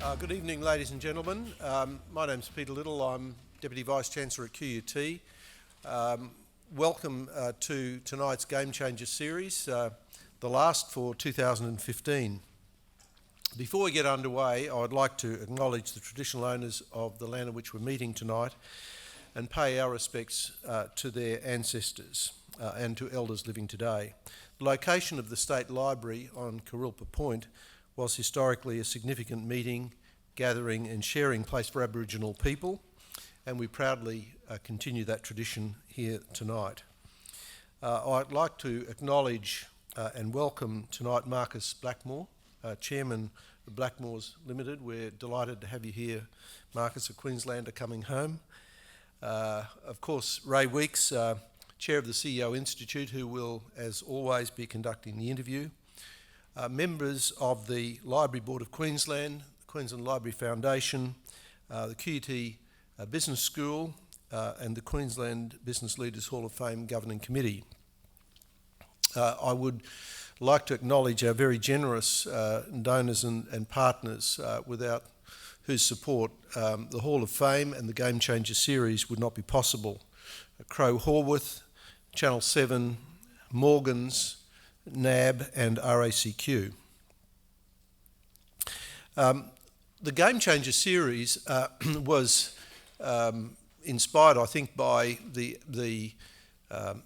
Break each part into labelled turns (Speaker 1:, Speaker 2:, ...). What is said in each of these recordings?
Speaker 1: Good evening, ladies and gentlemen. My name's Peter Little. I'm Deputy Vice-Chancellor at QUT. Welcome to tonight's Game Changer series, the last for 2015. Before we get underway, I would like to acknowledge the traditional owners of the land on which we're meeting tonight and pay our respects to their ancestors and to elders living today. The location of the State Library on Kurilpa Point was historically a significant meeting, gathering and sharing place for Aboriginal people, and we proudly continue that tradition here tonight. I'd like to acknowledge and welcome tonight Marcus Blackmore, Chairman of Blackmores Ltd. We're delighted to have you here, Marcus, a Queenslander coming home. Of course, Ray Weeks, Chair of the CEO Institute, who will, as always, be conducting the interview. Members of the Library Board of Queensland, the Queensland Library Foundation, the QUT Business School, and the Queensland Business Leaders Hall of Fame Governing Committee. I would like to acknowledge our very generous donors and partners without whose support the Hall of Fame and the Game Changer series would not be possible. Crow Horwath, Channel 7, Morgans, NAB and RACQ. The Game Changer series was inspired, I think, by the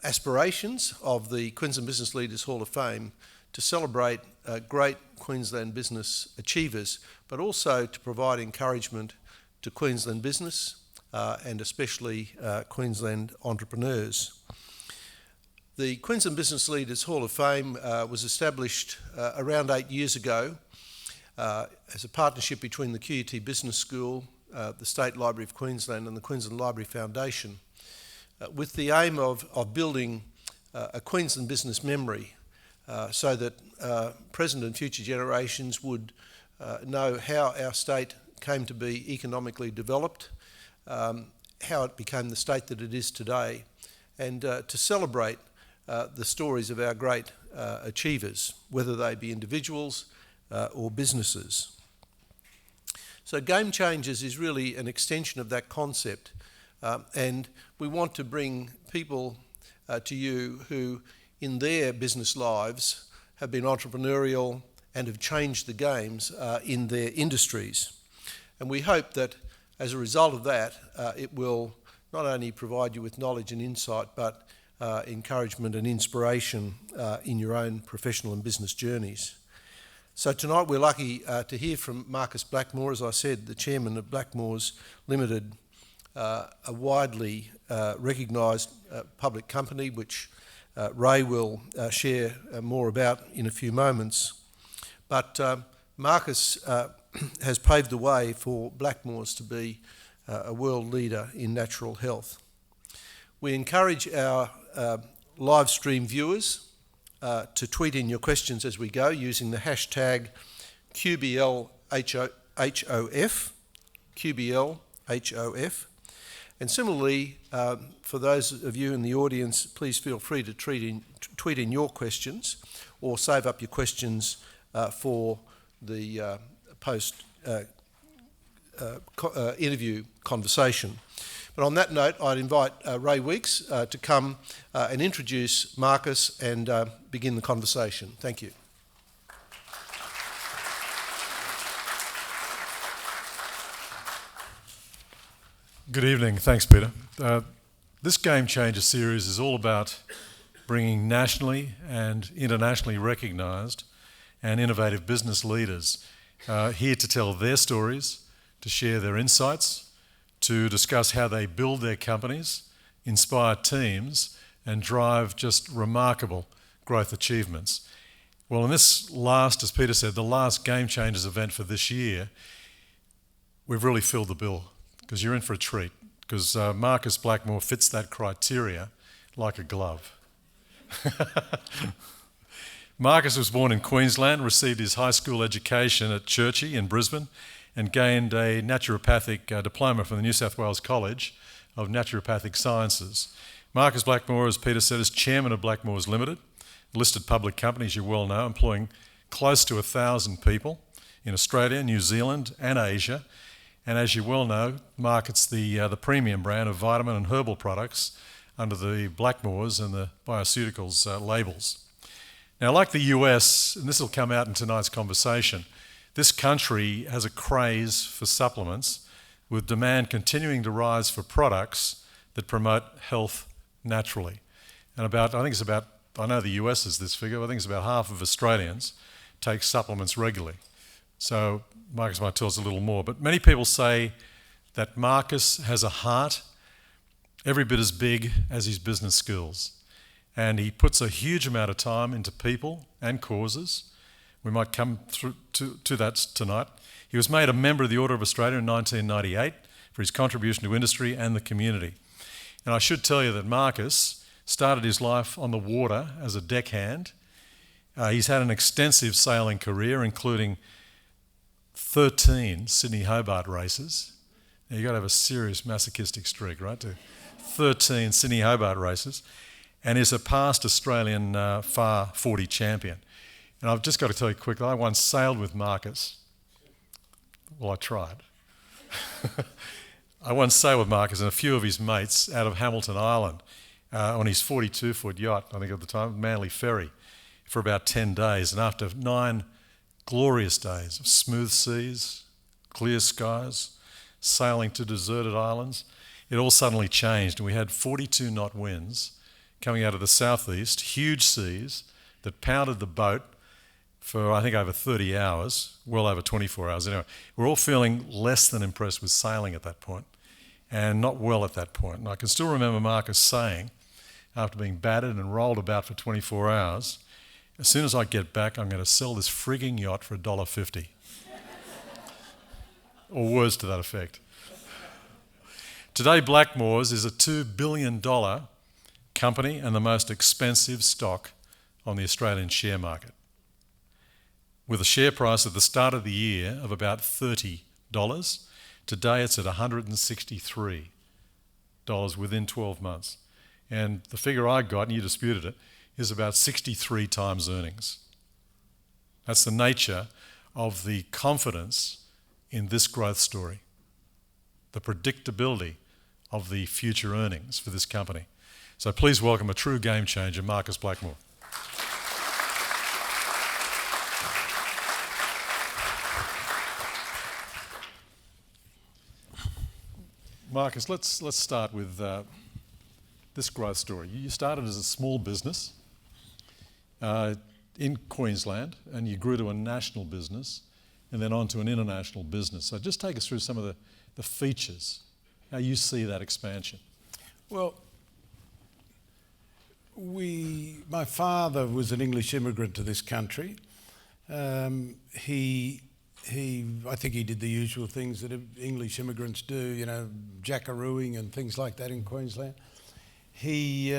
Speaker 1: aspirations of the Queensland Business Leaders Hall of Fame to celebrate great Queensland business achievers, but also to provide encouragement to Queensland business and especially Queensland entrepreneurs. The Queensland Business Leaders Hall of Fame was established around 8 years ago as a partnership between the QUT Business School, the State Library of Queensland and the Queensland Library Foundation, with the aim of building a Queensland business memory so that present and future generations would know how our state came to be economically developed, how it became the state that it is today, and to celebrate the stories of our great achievers, whether they be individuals or businesses. So Game Changers is really an extension of that concept, and we want to bring people to you who in their business lives have been entrepreneurial and have changed the games in their industries. And we hope that as a result of that, it will not only provide you with knowledge and insight, but encouragement and inspiration in your own professional and business journeys. So tonight we're lucky to hear from Marcus Blackmore, as I said, the Chairman of Blackmores Ltd, a widely recognised public company which Ray will share more about in a few moments. But Marcus has paved the way for Blackmores to be a world leader in natural health. We encourage our live stream viewers to tweet in your questions as we go using the hashtag QBLHOF. And similarly, for those of you in the audience, please feel free to tweet in your questions or save up your questions for the post interview conversation. But on that note, I'd invite Ray Weeks to come and introduce Marcus and begin the conversation. Thank you.
Speaker 2: Good evening. Thanks, Peter. This Game Changer series is all about bringing nationally and internationally recognised and innovative business leaders here to tell their stories, to share their insights, to discuss how they build their companies, inspire teams, and drive just remarkable growth achievements. Well, in this last, as Peter said, the last Game Changers event for this year, we've really filled the bill because you're in for a treat, because Marcus Blackmore fits that criteria like a glove. Marcus was born in Queensland, received his high school education at Churchie in Brisbane, and gained a naturopathic diploma from the New South Wales College of Naturopathic Sciences. Marcus Blackmore, as Peter said, is Chairman of Blackmores Ltd, a listed public company, as you well know, employing close to 1,000 people in Australia, New Zealand and Asia. And as you well know, markets the premium brand of vitamin and herbal products under the Blackmores and the BioCeuticals labels. Now, like the US, and this will come out in tonight's conversation, this country has a craze for supplements, with demand continuing to rise for products that promote health naturally. And I know the US is this figure, I think it's about half of Australians take supplements regularly. So Marcus might tell us a little more, but many people say that Marcus has a heart every bit as big as his business skills. And he puts a huge amount of time into people and causes. We might come through to that tonight. He was made a member of the Order of Australia in 1998 for his contribution to industry and the community. And I should tell you that Marcus started his life on the water as a deckhand. He's had an extensive sailing career, including 13 Sydney Hobart races. Now, you've got to have a serious masochistic streak, right? To 13 Sydney Hobart races, and is a past Australian Far 40 champion. And I've just got to tell you quickly, I once sailed with Marcus. Well, I tried. I once sailed with Marcus and a few of his mates out of Hamilton Island on his 42-foot yacht, I think at the time, Manly Ferry, for about 10 days. And after 9 glorious days of smooth seas, clear skies, sailing to deserted islands, it all suddenly changed, and we had 42-knot winds coming out of the southeast, huge seas that pounded the boat for, I think, over 30 hours, well over 24 hours. Anyway, we're all feeling less than impressed with sailing at that point, and not well at that point. And I can still remember Marcus saying, after being battered and rolled about for 24 hours, as soon as I get back, I'm going to sell this frigging yacht for $1.50. Or words to that effect. Today, Blackmores is a $2 billion company and the most expensive stock on the Australian share market. With a share price at the start of the year of about $30, today it's at $163 within 12 months. And the figure I got, and you disputed it, is about 63 times earnings. That's the nature of the confidence in this growth story, the predictability of the future earnings for this company. So please welcome a true game changer, Marcus Blackmore. Marcus, let's start with this growth story. You started as a small business in Queensland, and you grew to a national business and then on to an international business. So just take us through some of the features, how you see that expansion.
Speaker 3: Well, my father was an English immigrant to this country. I think he did the usual things that English immigrants do, you know, jackarooing and things like that in Queensland. He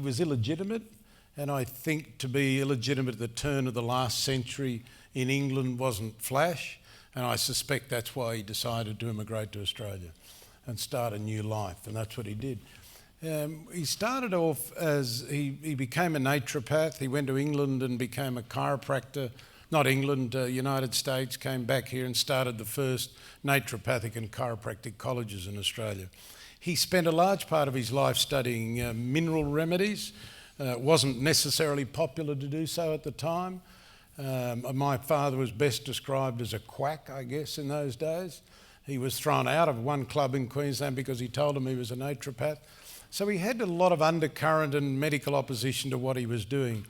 Speaker 3: was illegitimate, and I think to be illegitimate at the turn of the last century in England wasn't flash, and I suspect that's why he decided to immigrate to Australia and start a new life, and that's what he did. He started off as, he became a naturopath. He went to England and became a chiropractor. Not England, United States, came back here and started the first naturopathic and chiropractic colleges in Australia. He spent a large part of his life studying mineral remedies. It wasn't necessarily popular to do so at the time. My father was best described as a quack, I guess, in those days. He was thrown out of one club in Queensland because he told them he was a naturopath. So he had a lot of undercurrent and medical opposition to what he was doing.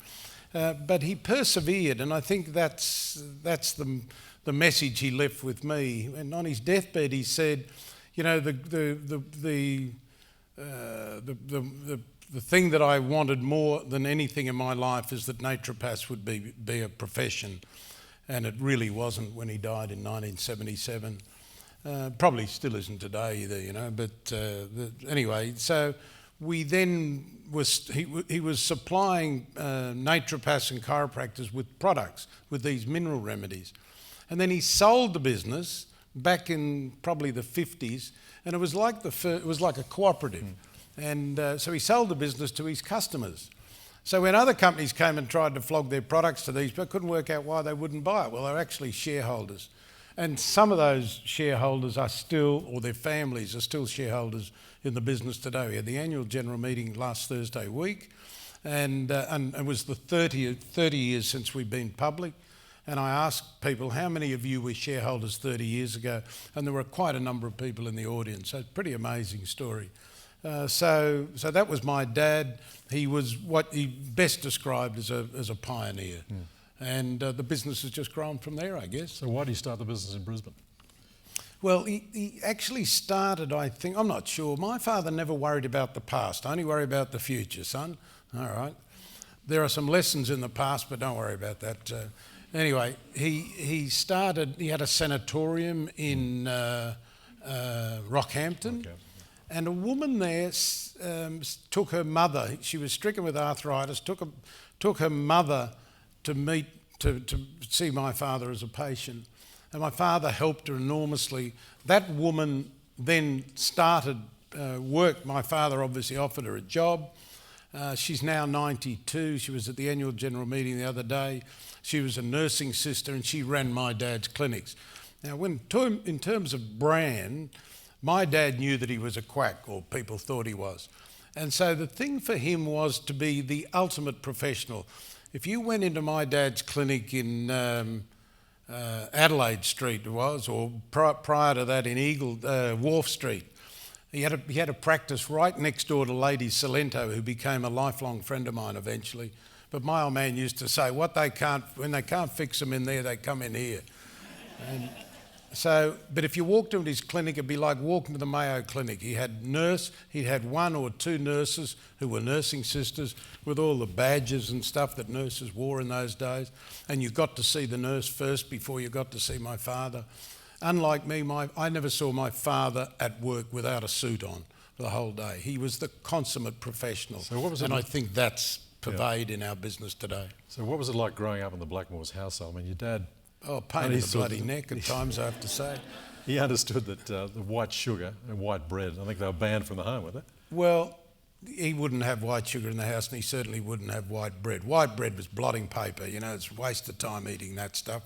Speaker 3: But he persevered, and I think that's the message he left with me. And on his deathbed, he said, you know, the thing that I wanted more than anything in my life is that naturopaths would be a profession, and it really wasn't when he died in 1977. Probably still isn't today either, you know. But anyway, so we then he was supplying naturopaths and chiropractors with products, with these mineral remedies, and then he sold the business back in probably the 50s, and it was like a cooperative, and so he sold the business to his customers, So when other companies came and tried to flog their products to these, but couldn't work out why they wouldn't buy it. Well, they're actually shareholders. And some of those shareholders are still, or their families are still shareholders in the business today. We had the annual general meeting last Thursday week, and it was the 30 years since we've been public. And I asked people, how many of you were shareholders 30 years ago? And there were quite a number of people in the audience. So it's a pretty amazing story. So that was my dad. He was what he best described as a pioneer. And the business has just grown from there, I guess.
Speaker 2: So why did you start the business in Brisbane?
Speaker 3: Well, he actually started, I think, I'm not sure. My father never worried about the past, only worry about the future, son. All right. There are some lessons in the past, but don't worry about that. Anyway, he had a sanatorium in Rockhampton. And a woman there took her mother, she was stricken with arthritis, took her mother to see my father as a patient. And my father helped her enormously. That woman then started work. My father obviously offered her a job. She's now 92. She was at the annual general meeting the other day. She was a nursing sister and she ran my dad's clinics. Now, in terms of brand, my dad knew that he was a quack, or people thought he was. And so the thing for him was to be the ultimate professional. If you went into my dad's clinic in Adelaide Street it was, or prior to that in Wharf Street, he had a practice right next door to Lady Salento, who became a lifelong friend of mine eventually. But my old man used to say, when they can't fix them in there, they come in here. And but if you walked into his clinic, it'd be like walking to the Mayo Clinic. He had one or two nurses who were nursing sisters with all the badges and stuff that nurses wore in those days. And you got to see the nurse first before you got to see my father. Unlike me, I never saw my father at work without a suit on for the whole day. He was the consummate professional. So what was it? And I think that's pervade in our business today.
Speaker 2: So what was it like growing up in the Blackmores household? I mean, your dad...
Speaker 3: Oh, pain in the bloody neck at times, I have to say.
Speaker 2: He understood that the white sugar and white bread, I think they were banned from the home, weren't they?
Speaker 3: Well, he wouldn't have white sugar in the house, and he certainly wouldn't have white bread. White bread was blotting paper, it's a waste of time eating that stuff.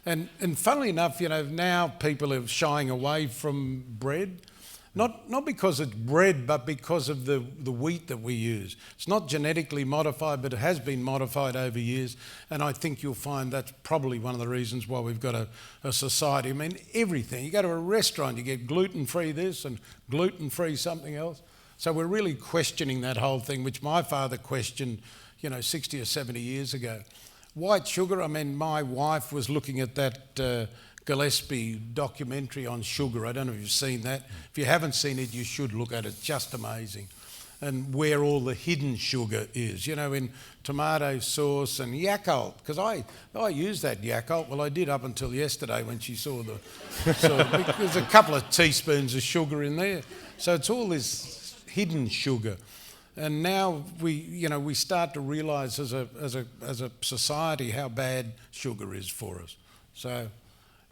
Speaker 3: And funnily enough, now people are shying away from bread. Not because it's bread, but because of the wheat that we use. It's not genetically modified, but it has been modified over years. And I think you'll find that's probably one of the reasons why we've got a society. I mean, everything. You go to a restaurant, you get gluten-free this and gluten-free something else. So we're really questioning that whole thing, which my father questioned, 60 or 70 years ago. White sugar, I mean, my wife was looking at that Gillespie documentary on sugar. I don't know if you've seen that. If you haven't seen it, you should look at it. It's just amazing. And where all the hidden sugar is, in tomato sauce and Yakult. Because I use that Yakult. Well, I did up until yesterday when she saw there's a couple of teaspoons of sugar in there. So it's all this hidden sugar. And now we start to realise as a society how bad sugar is for us. So...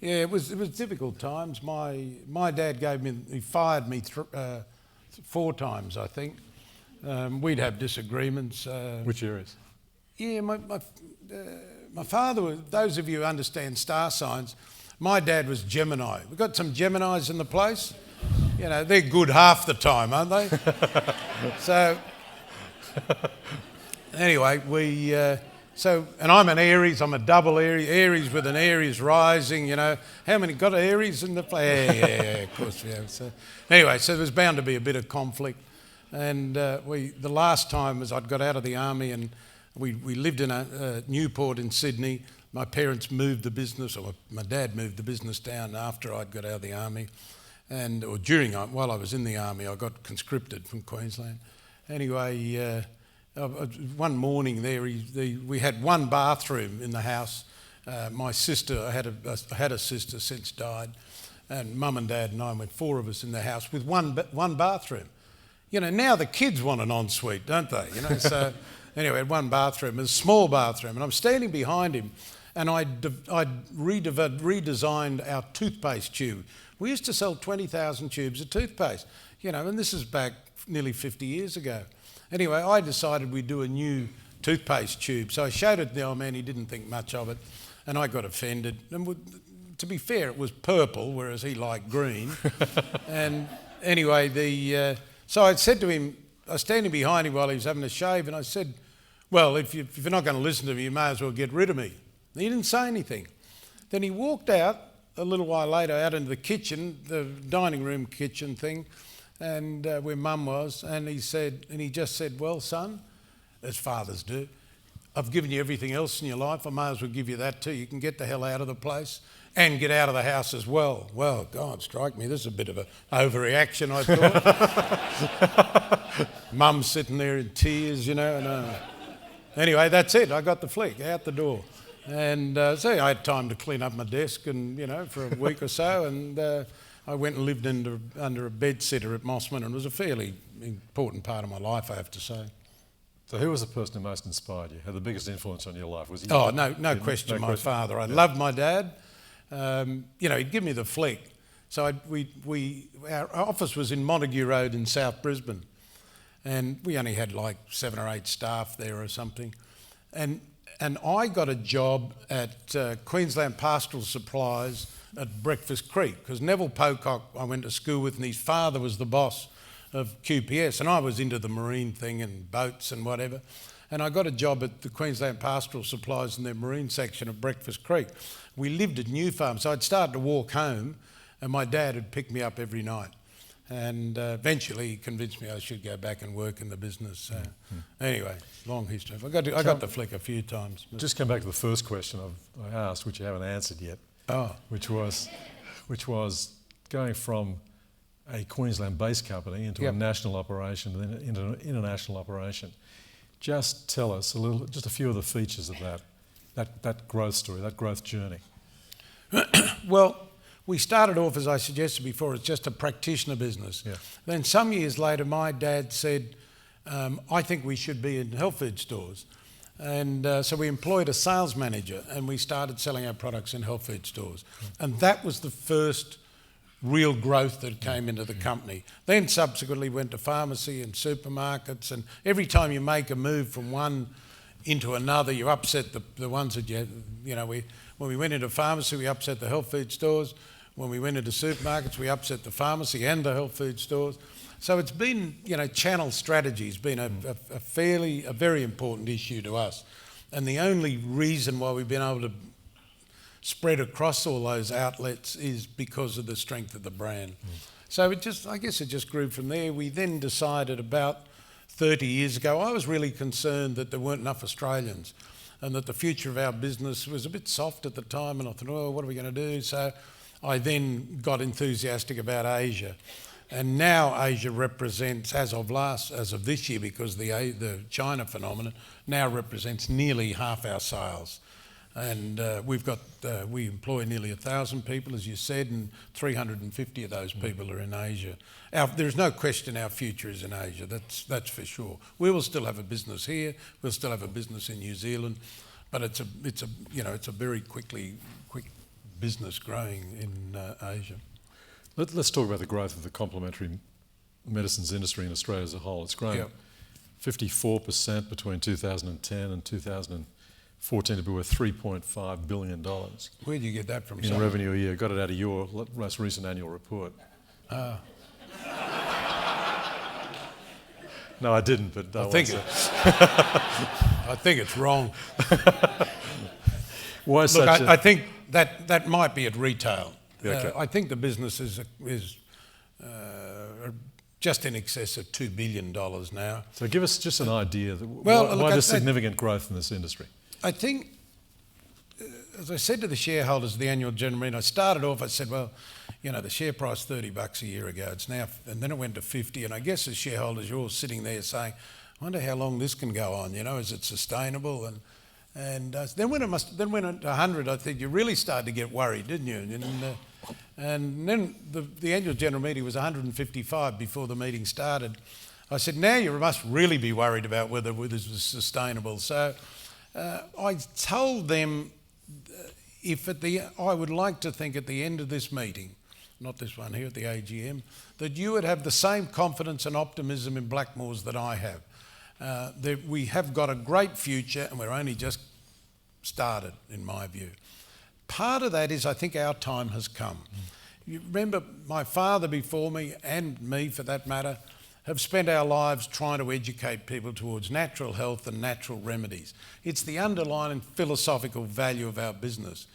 Speaker 3: yeah, it was difficult times. My dad he fired me 4 times, I think. We'd have disagreements.
Speaker 2: Which areas?
Speaker 3: Yeah, my father, those of you who understand star signs, my dad was Gemini. We've got some Geminis in the place. They're good half the time, aren't they? So, anyway, and I'm an Aries, I'm a double Aries with an Aries rising, How many got Aries in the place? Yeah, of course we have. So, anyway, so there's bound to be a bit of conflict. And the last time was I'd got out of the army and we lived in a Newport in Sydney. My parents moved the business, or my dad moved the business down after I'd got out of the army. While I was in the army, I got conscripted from Queensland. Anyway... one morning there, we had one bathroom in the house. My sister, I had a sister since died, and Mum and Dad and I went 4 of us in the house with one bathroom. Now the kids want an ensuite, don't they? So anyway, one bathroom, a small bathroom, and I'm standing behind him, and I'd redesigned our toothpaste tube. We used to sell 20,000 tubes of toothpaste, and this is back nearly 50 years ago. Anyway, I decided we'd do a new toothpaste tube. So I showed it to the old man, he didn't think much of it, and I got offended. And to be fair, it was purple, whereas he liked green. And anyway, so I said to him, I was standing behind him while he was having a shave, and I said, well, if you're not going to listen to me, you may as well get rid of me. And he didn't say anything. Then he walked out a little while later, out into the kitchen, the dining room kitchen thing, and where Mum was, and he just said, well, son, as fathers do, I've given you everything else in your life, I may as well give you that too. You can get the hell out of the place and get out of the house as well. Well, God, strike me, this is a bit of an overreaction, I thought. Mum's sitting there in tears, you know. And, anyway, that's it. I got the flick, out the door. And so I had time to clean up my desk and, you know, for a week or so, and I went and lived under a bedsitter at Mossman, and it was a fairly important part of my life, I have to say.
Speaker 2: So who was the person who most inspired you, had the biggest influence on your life? Was he?
Speaker 3: Oh, no question, my father. I loved my dad. You know, he'd give me the flick. So our office was in Montague Road in South Brisbane, and we only had like 7 or 8 staff there or something. And I got a job at Queensland Pastoral Supplies at Breakfast Creek, because Neville Pocock I went to school with, and his father was the boss of QPS, and I was into the marine thing and boats and whatever. And I got a job at the Queensland Pastoral Supplies in their marine section of Breakfast Creek. We lived at New Farm, so I'd start to walk home, and my dad would pick me up every night. And eventually he convinced me I should go back and work in the business. Anyway, long history. I got the flick a few times.
Speaker 2: Just come back to the first question I asked, which you haven't answered yet, which was going from a Queensland-based company into a national operation, then into an international operation. Just tell us just a few of the features of that growth story, that growth journey.
Speaker 3: Well, we started off, as I suggested before, as just a practitioner business. Yeah. Then some years later, my dad said, I think we should be in health food stores. And so we employed a sales manager, and we started selling our products in health food stores. And that was the first real growth that came into the company. Then subsequently went to pharmacy and supermarkets, and every time you make a move from one into another, you upset the ones that you know, when we went into pharmacy, we upset the health food stores. When we went into supermarkets, we upset the pharmacy and the health food stores. So it's been, you know, channel strategy has been a very important issue to us. And the only reason why we've been able to spread across all those outlets is because of the strength of the brand. So I guess it just grew from there. We then decided about 30 years ago, I was really concerned that there weren't enough Australians and that the future of our business was a bit soft at the time, and I thought, oh, what are we going to do? So I then got enthusiastic about Asia. And now Asia represents, as of this year, because the China phenomenon now represents nearly half our sales. And we employ nearly 1,000 people, as you said, and 350 of those people are in Asia. There's no question our future is in Asia. That's for sure. We will still have a business here. We'll still have a business in New Zealand, but it's a very quick business growing in Asia.
Speaker 2: Let's talk about the growth of the complementary medicines industry in Australia as a whole. It's grown 54% between 2010 and 2014 to be worth $3.5 billion.
Speaker 3: Where did you get that from?
Speaker 2: In revenue a year. Got it out of your most recent annual report. No, I didn't, but I
Speaker 3: think it's wrong.
Speaker 2: Why
Speaker 3: Look, I think that might be at retail. Okay. I think the business is just in excess of $2 billion now.
Speaker 2: So give us just an idea. Why the significant growth in this industry?
Speaker 3: I think, as I said to the shareholders at the annual general meeting, I started off, I said, well, you know, the share price $30 a year ago, it's now, and then it went to 50, and I guess as shareholders, you're all sitting there saying, I wonder how long this can go on, you know, is it sustainable? And then when it went to 100, I think you really started to get worried, didn't you? And then the annual general meeting was 155 before the meeting started. I said, now you must really be worried about whether this was sustainable. So I told them I would like to think at the end of this meeting, not this one here at the AGM, that you would have the same confidence and optimism in Blackmores that I have. We have got a great future, and we're only just started, in my view. Part of that is I think our time has come. You remember my father before me, and me for that matter, have spent our lives trying to educate people towards natural health and natural remedies. It's the underlying philosophical value of our business.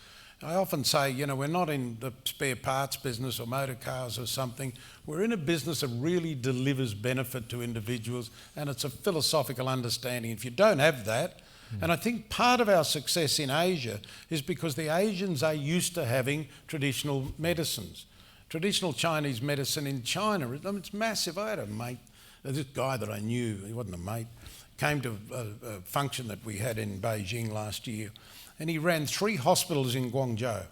Speaker 3: I often say, you know, we're not in the spare parts business or motor cars or something. We're in a business that really delivers benefit to individuals, and it's a philosophical understanding. If you don't have that, and I think part of our success in Asia is because the Asians are used to having traditional medicines. Traditional Chinese medicine in China, I mean, it's massive. I had a mate, this guy that I knew, he wasn't a mate, came to a function that we had in Beijing last year, and he ran 3 hospitals in Guangzhou.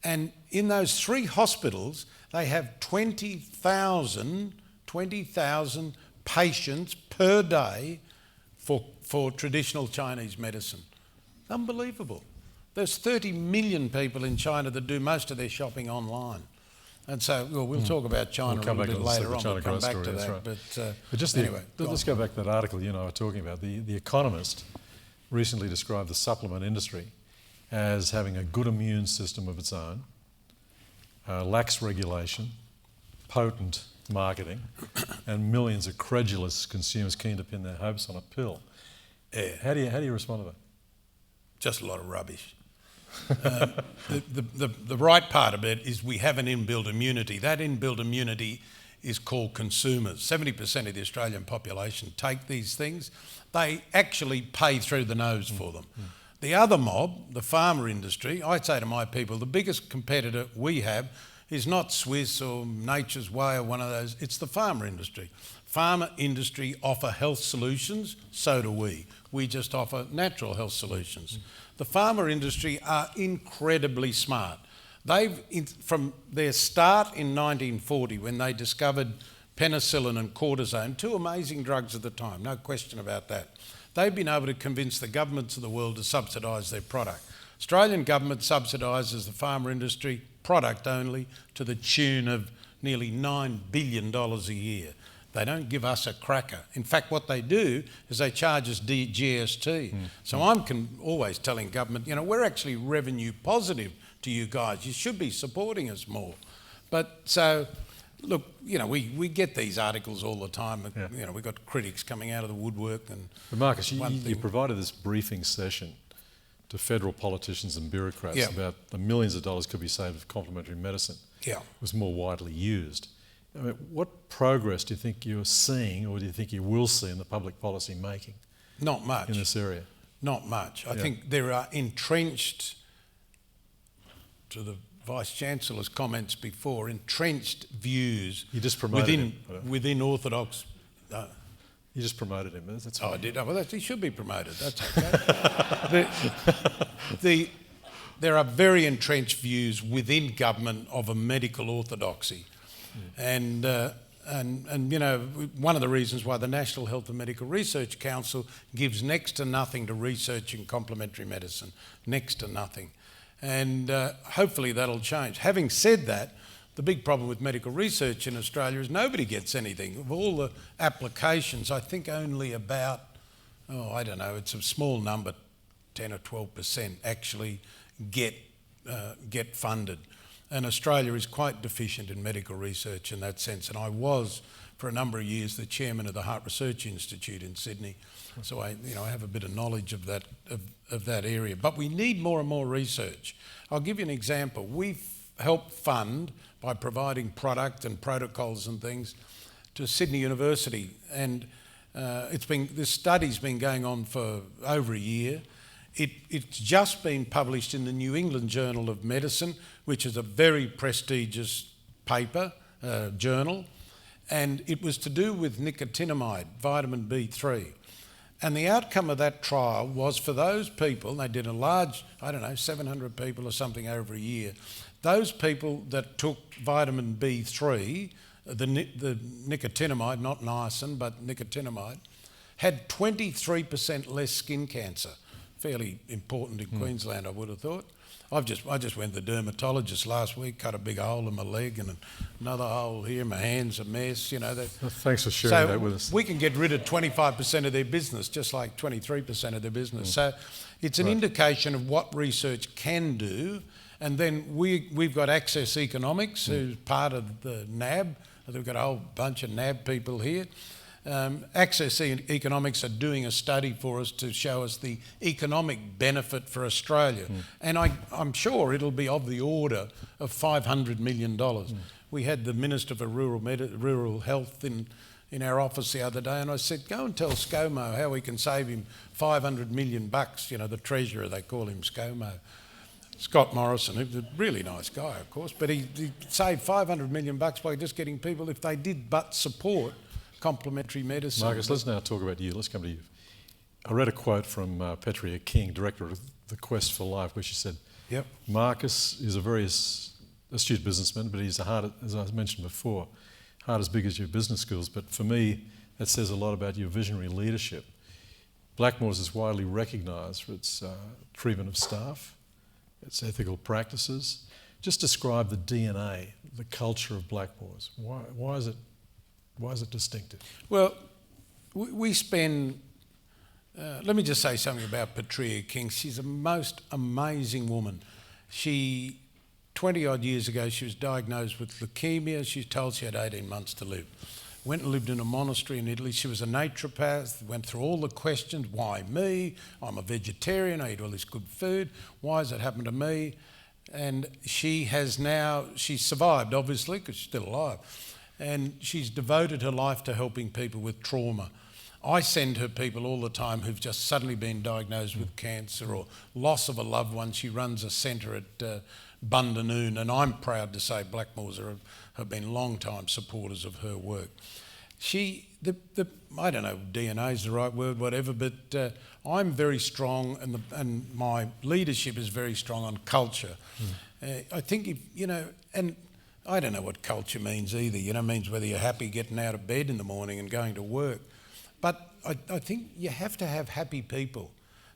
Speaker 3: And in those 3 hospitals, they have 20,000 patients per day for traditional Chinese medicine. Unbelievable. There's 30 million people in China that do most of their shopping online. And so, well, we'll talk about China a little bit later on. We'll come back to that.
Speaker 2: Right.
Speaker 3: But
Speaker 2: just
Speaker 3: anyway,
Speaker 2: let's go back to that article you and I were talking about. The Economist recently described the supplement industry as having a good immune system of its own, lax regulation, potent marketing, and millions of credulous consumers keen to pin their hopes on a pill.
Speaker 3: Yeah.
Speaker 2: How do you respond to that?
Speaker 3: Just a lot of rubbish. The right part of it is we have an inbuilt immunity. That inbuilt immunity is called consumers. 70% of the Australian population take these things. They actually pay through the nose for them. The other mob, the pharma industry, I say to my people, the biggest competitor we have is not Swiss or Nature's Way or one of those, it's the pharma industry. Pharma industry offer health solutions, so do we. We just offer natural health solutions. The pharma industry are incredibly smart. From their start in 1940, when they discovered penicillin and cortisone, 2 amazing drugs at the time, no question about that, they've been able to convince the governments of the world to subsidise their product. Australian government subsidises the pharma industry, product only, to the tune of nearly $9 billion a year. They don't give us a cracker. In fact, what they do is they charge us GST. So I'm always telling government, you know, we're actually revenue positive to you guys. You should be supporting us more. But so, look, you know, we get these articles all the time. Yeah. You know, we've got critics coming out of the woodwork.
Speaker 2: But Marcus, you provided this briefing session to federal politicians and bureaucrats about the millions of dollars could be saved if complementary medicine was more widely used. I mean, what progress do you think you're seeing, or do you think you will see in the public policy making?
Speaker 3: Not much.
Speaker 2: In this area?
Speaker 3: Not much. I think there are entrenched, to the Vice-Chancellor's comments before, entrenched views
Speaker 2: you just promoted
Speaker 3: within orthodox...
Speaker 2: You just promoted him. That's
Speaker 3: I did. Oh, well, he should be promoted. That's okay. There are very entrenched views within government of a medical orthodoxy. And you know, one of the reasons why the National Health and Medical Research Council gives next to nothing to research in complementary medicine, next to nothing. And hopefully that'll change. Having said that, the big problem with medical research in Australia is nobody gets anything. Of all the applications, I think only about, I don't know, it's a small number, 10 or 12% actually get funded. And Australia is quite deficient in medical research in that sense. And I was, for a number of years, the chairman of the Heart Research Institute in Sydney. So I have a bit of knowledge of that area. But we need more and more research. I'll give you an example. We've helped fund, by providing product and protocols and things, to Sydney University. And this study's been going on for over a year. It's just been published in the New England Journal of Medicine, which is a very prestigious paper, journal, and it was to do with nicotinamide, vitamin B3. And the outcome of that trial was for those people, they did a large, 700 people or something over a year, those people that took vitamin B3, the nicotinamide, not niacin, but nicotinamide, had 23% less skin cancer. fairly important in Queensland, I would have thought. I just went to the dermatologist last week, cut a big hole in my leg and another hole here. My hand's a mess, you know.
Speaker 2: Thanks for sharing that with us.
Speaker 3: We can get rid of 25% of their business, just like 23% of their business. So it's an indication of what research can do. And then we've got Access Economics, who's part of the NAB. We've got a whole bunch of NAB people here. Access Economics are doing a study for us to show us the economic benefit for Australia. And I'm sure it'll be of the order of $500 million. We had the Minister for Rural Health in our office the other day, and I said, go and tell ScoMo how we can save him $500 million bucks. You know, the treasurer, they call him ScoMo. Scott Morrison, who's a really nice guy, of course, but he saved $500 million bucks by just getting people, if they did but support complementary medicine.
Speaker 2: Marcus, let's now talk about you. Let's come to you. I read a quote from Petria King, director of The Quest for Life, where she said,
Speaker 3: Yep.
Speaker 2: Marcus is a very astute businessman, but he's as I mentioned before, heart as big as your business skills. But for me, that says a lot about your visionary leadership. Blackmores is widely recognised for its treatment of staff, its ethical practices. Just describe the DNA, the culture of Blackmores. Why is it distinctive?
Speaker 3: Well, we spend... let me just say something about Petria King. She's a most amazing woman. 20 odd years ago, she was diagnosed with leukemia. She was told she had 18 months to live. Went and lived in a monastery in Italy. She was a naturopath, went through all the questions. Why me? I'm a vegetarian, I eat all this good food. Why has it happened to me? And she's survived, obviously, because she's still alive. And she's devoted her life to helping people with trauma. I send her people all the time who've just suddenly been diagnosed with cancer or loss of a loved one. She runs a centre at Bundanoon, and I'm proud to say Blackmores have been long-time supporters of her work. I don't know, DNA is the right word, whatever, but I'm very strong, and my leadership is very strong on culture. I think, and I don't know what culture means either. It means whether you're happy getting out of bed in the morning and going to work. But I think you have to have happy people.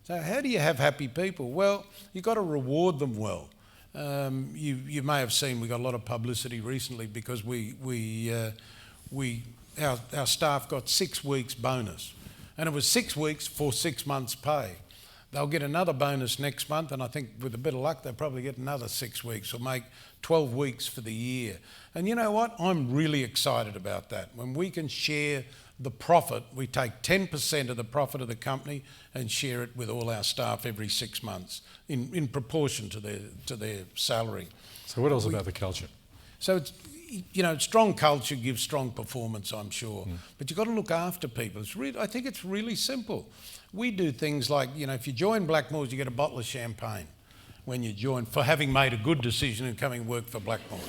Speaker 3: So how do you have happy people? Well, you've got to reward them well. You may have seen we got a lot of publicity recently because our staff got 6 weeks bonus, and it was 6 weeks for 6 months' pay. They'll get another bonus next month, and I think with a bit of luck they'll probably get another 6 weeks or make 12 weeks for the year. And you know what? I'm really excited about that. When we can share the profit, we take 10% of the profit of the company and share it with all our staff every 6 months in proportion to their salary.
Speaker 2: So what else about the culture?
Speaker 3: So it's, strong culture gives strong performance, I'm sure. But you've got to look after people. I think it's really simple. We do things like, if you join Blackmores, you get a bottle of champagne when you join, for having made a good decision and coming work for Blackmores.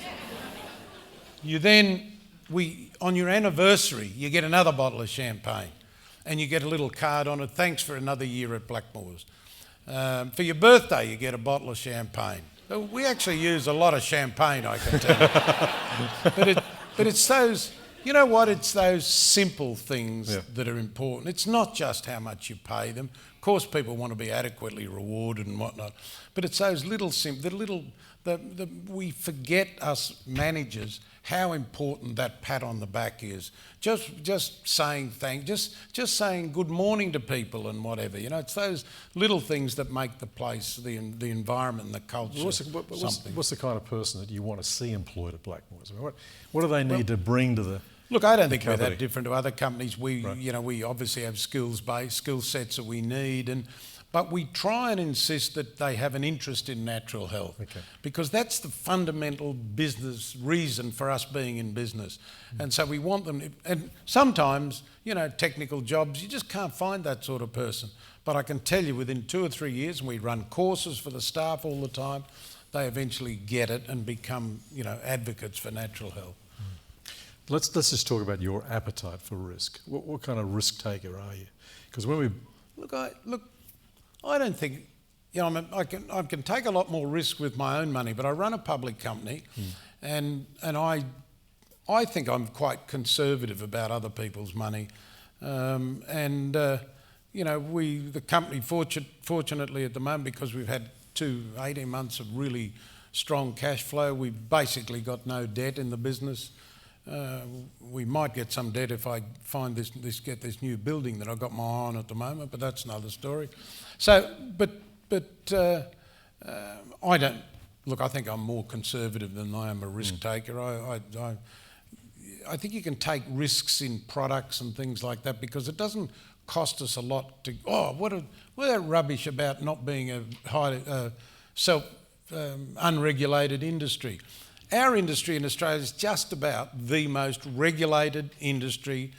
Speaker 3: On your anniversary, you get another bottle of champagne and you get a little card on it, thanks for another year at Blackmores. For your birthday, you get a bottle of champagne. We actually use a lot of champagne, I can tell you. But it's those, it's those simple things that are important. It's not just how much you pay them. Of course, people want to be adequately rewarded and whatnot, but it's those little, we forget, us managers, how important that pat on the back is. Just saying just saying good morning to people and whatever. It's those little things that make the place, the environment and the culture something.
Speaker 2: What's the kind of person that you want to see employed at Blackmores? I mean, what do they need to bring to the...
Speaker 3: Look, I don't think we're that different to other companies. We obviously have skill sets that we need, but we try and insist that they have an interest in natural health, because that's the fundamental business reason for us being in business. And so we want them, and sometimes, technical jobs, you just can't find that sort of person. But I can tell you within 2 or 3 years, and we run courses for the staff all the time, they eventually get it and become, advocates for natural health.
Speaker 2: Let's just talk about your appetite for risk. What kind of risk taker are you? Because when we...
Speaker 3: I don't think, I can take a lot more risk with my own money, but I run a public company, and I think I'm quite conservative about other people's money, the company fortunately at the moment, because we've had 18 months of really strong cash flow, we've basically got no debt in the business. We might get some debt if I find get this new building that I've got my eye on at the moment, but that's another story. So, I don't look. I think I'm more conservative than I am a risk taker. I think you can take risks in products and things like that because it doesn't cost us a lot to. What that rubbish about not being a unregulated industry. Our industry in Australia is just about the most regulated industry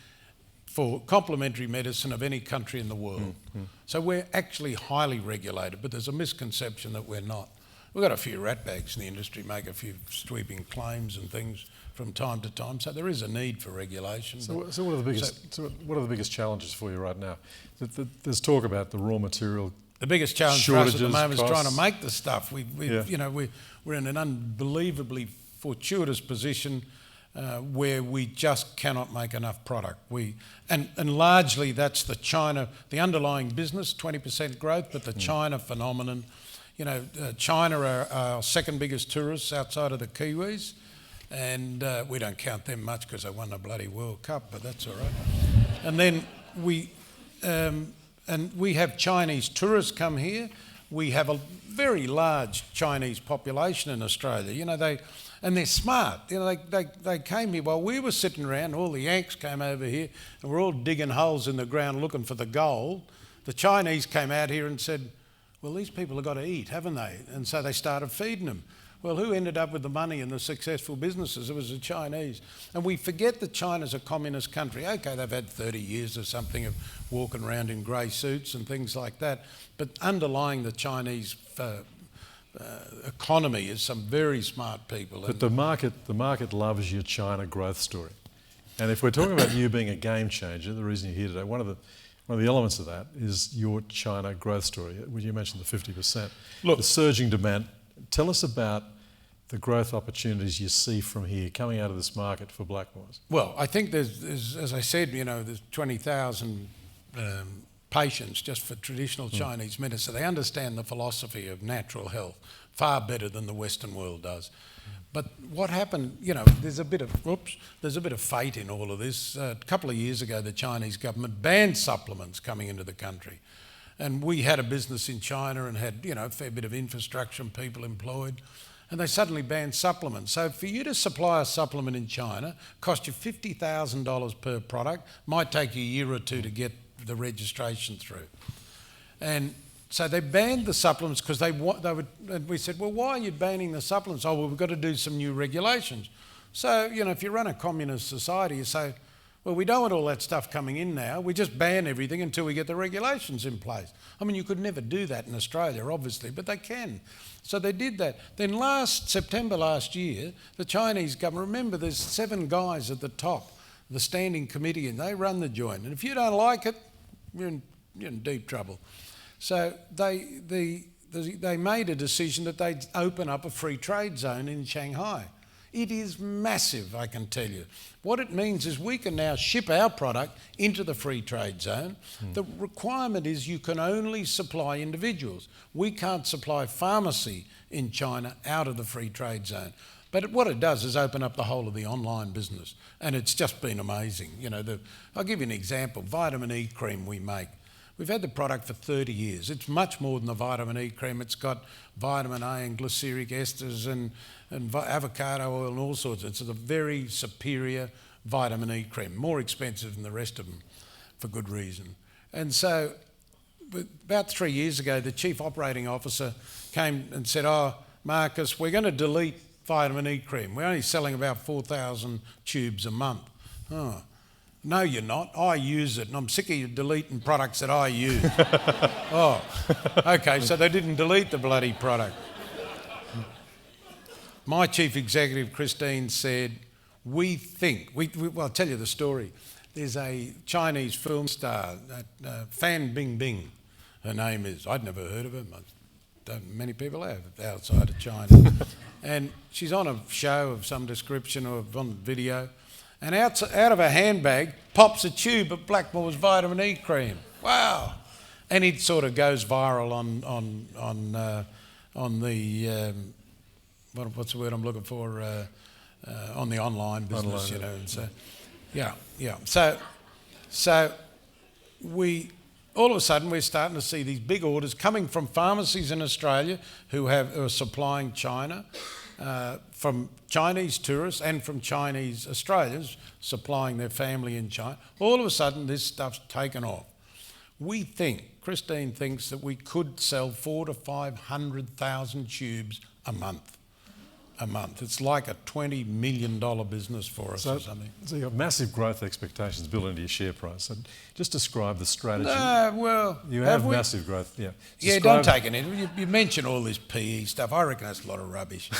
Speaker 3: for complementary medicine of any country in the world. So we're actually highly regulated, but there's a misconception that we're not. We've got a few ratbags in the industry, make a few sweeping claims and things from time to time, so there is a need for regulation.
Speaker 2: So what are the biggest challenges for you right now? There's talk about the raw material.
Speaker 3: The biggest challenge for us at the moment
Speaker 2: costs.
Speaker 3: is trying to make the stuff. We're in an unbelievably fortuitous position where we just cannot make enough product. And largely that's the underlying business, 20% growth, but the China phenomenon. China are our second biggest tourists outside of the Kiwis, and we don't count them much because they won the bloody World Cup, but that's all right. And then we have Chinese tourists come here. We have a very large Chinese population in Australia. They're smart. They came here while we were sitting around. All the Yanks came over here, and we're all digging holes in the ground looking for the gold. The Chinese came out here and said, "Well, these people have got to eat, haven't they?" And so they started feeding them. Well, who ended up with the money and the successful businesses? It was the Chinese. And we forget that China's a communist country. Okay, they've had 30 years or something of walking around in grey suits and things like that. But underlying the Chinese economy is some very smart people.
Speaker 2: But the market loves your China growth story. And if we're talking about you being a game changer, the reason you're here today, one of the elements of that is your China growth story. You mentioned the 50%. Look, the surging demand. Tell us about the growth opportunities you see from here coming out of this market for Blackmores.
Speaker 3: Well, I think there's as I said, there's 20,000 patients just for traditional Chinese medicine. They understand the philosophy of natural health far better than the Western world does. But what happened, there's a bit of fate in all of this. A couple of years ago, the Chinese government banned supplements coming into the country. And we had a business in China and had, a fair bit of infrastructure and people employed. And they suddenly banned supplements. So for you to supply a supplement in China, cost you $50,000 per product, might take you a year or two to get the registration through. And so they banned the supplements because and we said, well, why are you banning the supplements? Oh, well, we've got to do some new regulations. So, if you run a communist society, you say, well, we don't want all that stuff coming in now. We just ban everything until we get the regulations in place. I mean, you could never do that in Australia, obviously, but they can. So they did that. Then September last year, the Chinese government, remember there's 7 guys at the top, the standing committee, and they run the joint. And if you don't like it, you're in deep trouble. So they made a decision that they'd open up a free trade zone in Shanghai. It is massive, I can tell you. What it means is we can now ship our product into the free trade zone. The requirement is you can only supply individuals. We can't supply pharmacy in China out of the free trade zone. But what it does is open up the whole of the online business. And it's just been amazing. I'll give you an example. Vitamin E cream we make. We've had the product for 30 years. It's much more than a vitamin E cream. It's got vitamin A and glyceric esters and avocado oil and all sorts. It's a very superior vitamin E cream, more expensive than the rest of them for good reason. And so about 3 years ago, the chief operating officer came and said, "Oh, Marcus, we're going to delete vitamin E cream. We're only selling about 4,000 tubes a month." "Oh, no, you're not. I use it, and I'm sick of you deleting products that I use." "Oh, okay, so they didn't delete the bloody product." My chief executive, Christine, said, well, I'll tell you the story. There's a Chinese film star, Fan Bingbing, her name is. I'd never heard of her. Many people have outside of China. And she's on a show of some description or on video. And out of her handbag pops a tube of Blackmore's vitamin E cream. Wow. and it sort of goes viral on the what's the word I'm looking for, on the online business, you know. And so, yeah. So we all of a sudden we're starting to see these big orders coming from pharmacies in Australia who are supplying China, from Chinese tourists and from Chinese Australians supplying their family in China. All of a sudden this stuff's taken off. We think, Christine thinks, that we could sell 400,000 to 500,000 tubes a month. It's like a $20 million business for us or something.
Speaker 2: So you've got massive growth expectations built into your share price. And just describe the strategy.
Speaker 3: Well,
Speaker 2: you have massive growth, yeah.
Speaker 3: Yeah, don't take it in. You mention all this PE stuff. I reckon that's a lot of rubbish.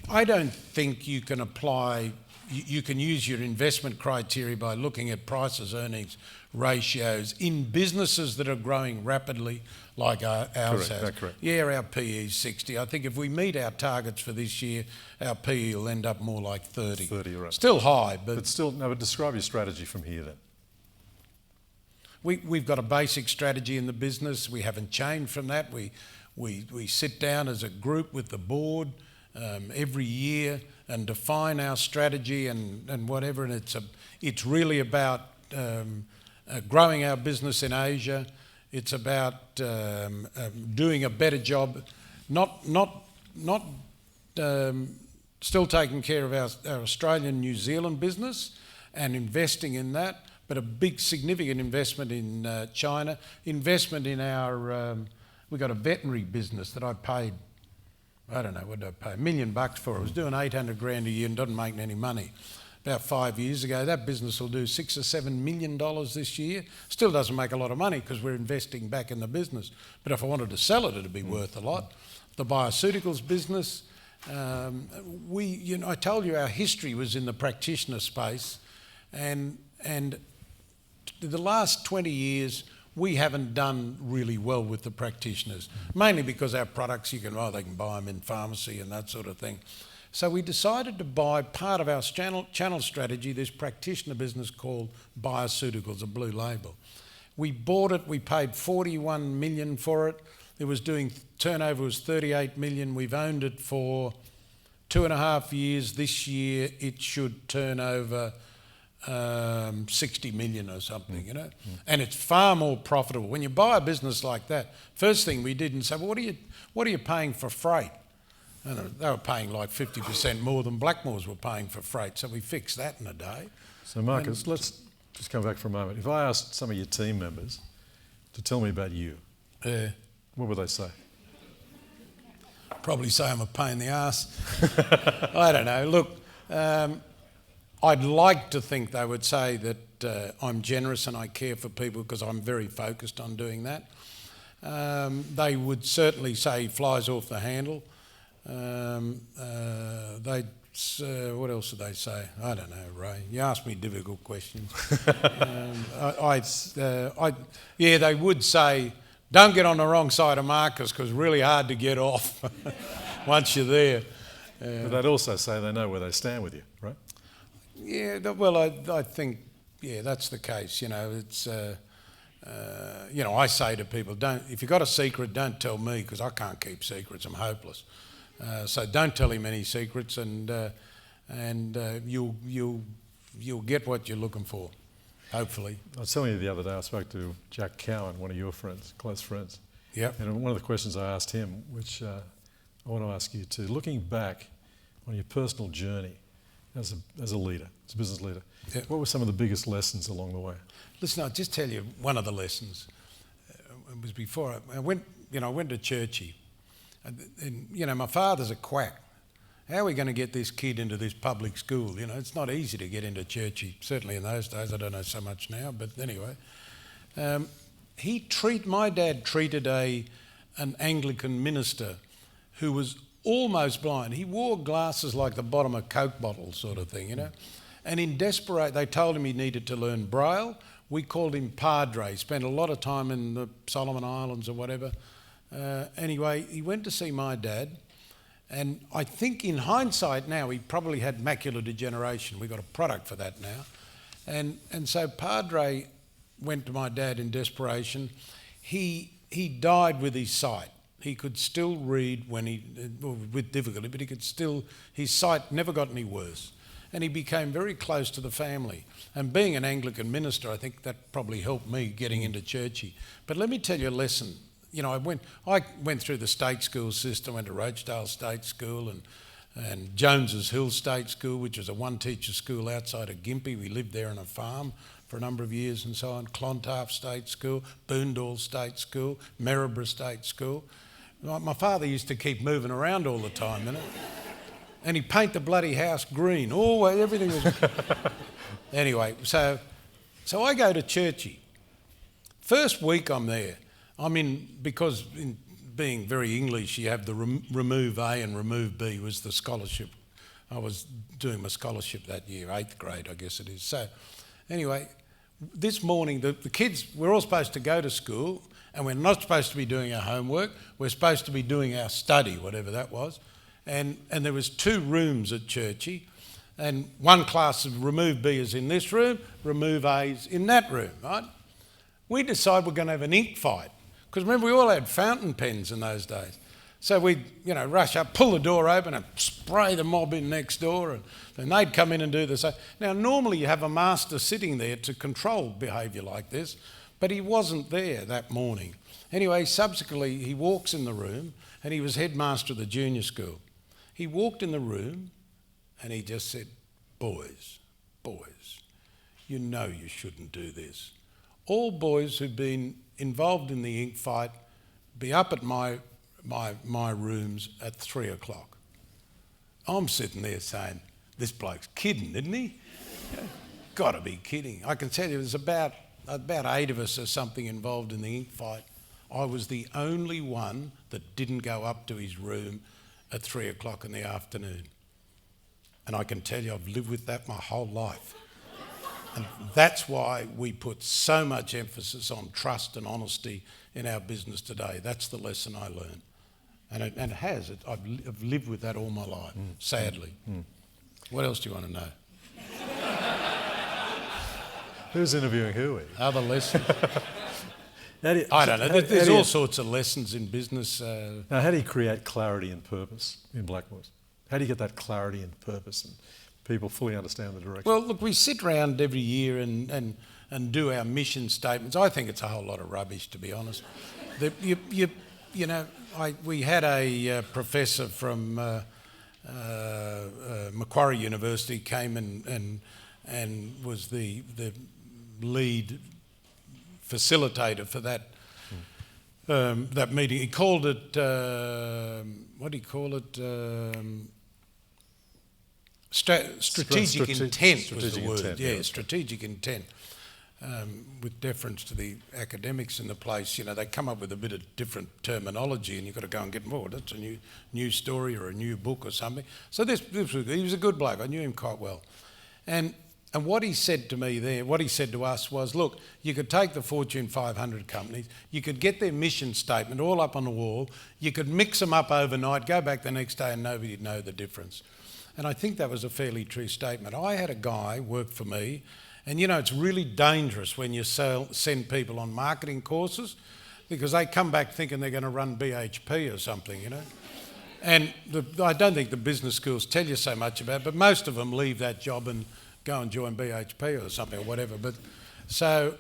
Speaker 3: I don't think you can apply. You can use your investment criteria by looking at prices earnings ratios in businesses that are growing rapidly like ours has.
Speaker 2: Correct.
Speaker 3: Yeah, our PE is 60. I think if we meet our targets for this year, our PE will end up more like 30.
Speaker 2: 30, right.
Speaker 3: Still high, but
Speaker 2: still, no, but describe your strategy from here then.
Speaker 3: We've got a basic strategy in the business. We haven't changed from that. We sit down as a group with the board every year and define our strategy and whatever. And it's really about growing our business in Asia. It's about doing a better job, not still taking care of our Australian, New Zealand business and investing in that, but a big significant investment in China, investment in our, we've got a veterinary business that I paid, I don't know, what did I pay? $1 million for. It was doing 800 grand a year and doesn't make any money. About 5 years ago, that business will do $6 or $7 million this year. Still doesn't make a lot of money because we're investing back in the business. But if I wanted to sell it, it'd be worth a lot. The BioCeuticals business, I told you our history was in the practitioner space, and the last 20 years we haven't done really well with the practitioners, mainly because our products they can buy them in pharmacy and that sort of thing. So we decided to buy part of our channel strategy, this practitioner business called BioCeuticals, a blue label. We bought it, we paid 41 million for it. It was doing, turnover was 38 million. We've owned it for 2.5 years. This year it should turn over 60 million or something, you know. And it's far more profitable. When you buy a business like that, first thing we did and say, well, what are you paying for freight? And they were paying like 50% more than Blackmores were paying for freight, so we fixed that in a day.
Speaker 2: So Marcus, let's just come back for a moment. If I asked some of your team members to tell me about you, what would they say?
Speaker 3: Probably say I'm a pain in the ass. I don't know. Look, I'd like to think they would say that I'm generous and I care for people because I'm very focused on doing that. They would certainly say flies off the handle. What else do they say? I don't know, Ray. You ask me difficult questions. They would say, don't get on the wrong side of Marcus because it's really hard to get off once you're there.
Speaker 2: But they'd also say they know where they stand with you, right?
Speaker 3: Yeah, well, I think, that's the case. You know, it's, I say to people, if you've got a secret, don't tell me because I can't keep secrets. I'm hopeless. So don't tell him any secrets, and you'll get what you're looking for, hopefully.
Speaker 2: I was telling you the other day, I spoke to Jack Cowan, one of your friends, close friends.
Speaker 3: Yeah.
Speaker 2: And one of the questions I asked him, which I want to ask you too, looking back on your personal journey as a leader, as a business leader, what were some of the biggest lessons along the way? Listen,
Speaker 3: I'll just tell you one of the lessons. It was before I went to Churchy. And, my father's a quack. How are we going to get this kid into this public school? You know, it's not easy to get into Churchy, certainly in those days. I don't know so much now, but anyway. My dad treated an Anglican minister who was almost blind. He wore glasses like the bottom of Coke bottles sort of thing, you know. And in desperate, they told him he needed to learn Braille. We called him Padre. Spent a lot of time in the Solomon Islands or whatever. Anyway, he went to see my dad, and I think in hindsight now he probably had macular degeneration. We've got a product for that now. And so Padre went to my dad in desperation. He died with his sight. He could still read with difficulty, but his sight never got any worse. And he became very close to the family. And being an Anglican minister, I think that probably helped me getting into churchy. But let me tell you a lesson. You know, I went through the state school system, went to Rochedale State School and Jones's Hill State School, which was a one-teacher school outside of Gympie. We lived there on a farm for a number of years and so on. Clontarf State School, Boondall State School, Maryborough State School. My father used to keep moving around all the time, you know. And he'd paint the bloody house green. Always, everything was... Anyway, so I go to churchy. First week I'm there. Because in being very English, you have the remove A and remove B was the scholarship. I was doing my scholarship that year, 8th grade, I guess it is. So anyway, this morning, the kids, we're all supposed to go to school, and we're not supposed to be doing our homework. We're supposed to be doing our study, whatever that was. And there was 2 rooms at churchy, and one class of remove B is in this room, remove A is in that room, right? We decide we're going to have an ink fight, because remember we all had fountain pens in those days. So we'd, rush up, pull the door open and spray the mob in next door, and then they'd come in and do the same. Now normally you have a master sitting there to control behaviour like this, but he wasn't there that morning. Anyway, subsequently he walks in the room, and he was headmaster of the junior school. He walked in the room and he just said, boys, you know you shouldn't do this. All boys who've been involved in the ink fight be up at my rooms at 3 o'clock. I'm sitting there saying, this bloke's kidding, isn't he? Got to be kidding. I can tell you there's about 8 of us or something involved in the ink fight. I was the only one that didn't go up to his room at 3 o'clock in the afternoon. And I can tell you I've lived with that my whole life. And that's why we put so much emphasis on trust and honesty in our business today. That's the lesson I learned. And it has. I've lived with that all my life, sadly. What else do you want to know?
Speaker 2: Who's interviewing who?
Speaker 3: Other lessons. I don't know. There's all sorts of lessons in business.
Speaker 2: Now, how do you create clarity and purpose in Blackmores? How do you get that clarity and purpose and people fully understand the direction?
Speaker 3: Well, look, we sit around every year and do our mission statements. I think it's a whole lot of rubbish, to be honest. We had a professor from Macquarie University came and was the lead facilitator for that that meeting. He called it what do you call it? Strategic intent was the word.
Speaker 2: Intent,
Speaker 3: yeah, strategic intent. With deference to the academics in the place, they come up with a bit of different terminology, and you've got to go and get more. That's a new story or a new book or something. So he was a good bloke. I knew him quite well, and what he said to me there, what he said to us was, look, you could take the Fortune 500 companies, you could get their mission statement all up on the wall, you could mix them up overnight, go back the next day and nobody'd know the difference. And I think that was a fairly true statement. I had a guy work for me, and it's really dangerous when you send people on marketing courses, because they come back thinking they're going to run BHP or something, And I don't think the business schools tell you so much about it, but most of them leave that job and go and join BHP or something or whatever. But so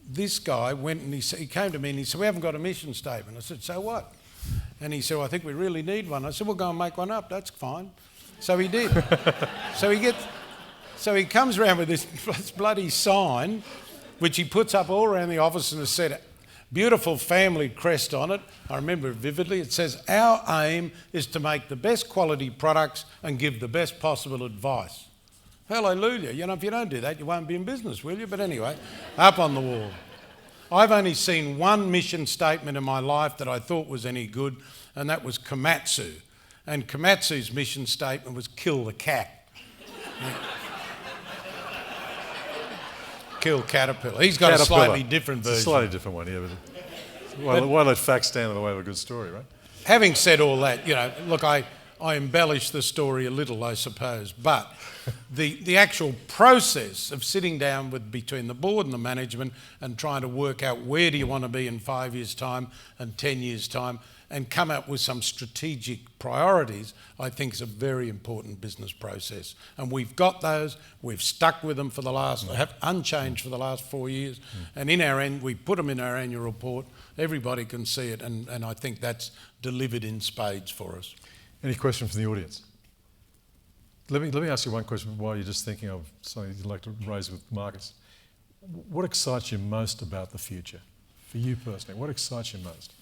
Speaker 3: this guy went and he came to me and he said, we haven't got a mission statement. I said, so what? And he said, well, I think we really need one. I said, we'll go and make one up. That's fine. So he did. So he comes around with this bloody sign, which he puts up all around the office, and has said, beautiful family crest on it. I remember it vividly. It says, our aim is to make the best quality products and give the best possible advice. Hallelujah. If you don't do that, you won't be in business, will you? But anyway, up on the wall. I've only seen one mission statement in my life that I thought was any good, and that was Komatsu. And Komatsu's mission statement was kill the cat. Kill Caterpillar. He's got a slightly different version.
Speaker 2: It's a slightly different one, yeah. But why let facts stand in the way of a good story, right?
Speaker 3: Having said all that, look, I I embellish the story a little, I suppose. But the actual process of sitting down between the board and the management and trying to work out where do you want to be in 5 years' time and 10 years' time and come up with some strategic priorities, I think is a very important business process. And we've got those, we've stuck with them for the last, have unchanged for the last 4 years, and we put them in our annual report, everybody can see it, and I think that's delivered in spades for us.
Speaker 2: Any question from the audience? Let me ask you one question while you're just thinking of something you'd like to raise with Marcus. What excites you most about the future? For you personally, what excites you most?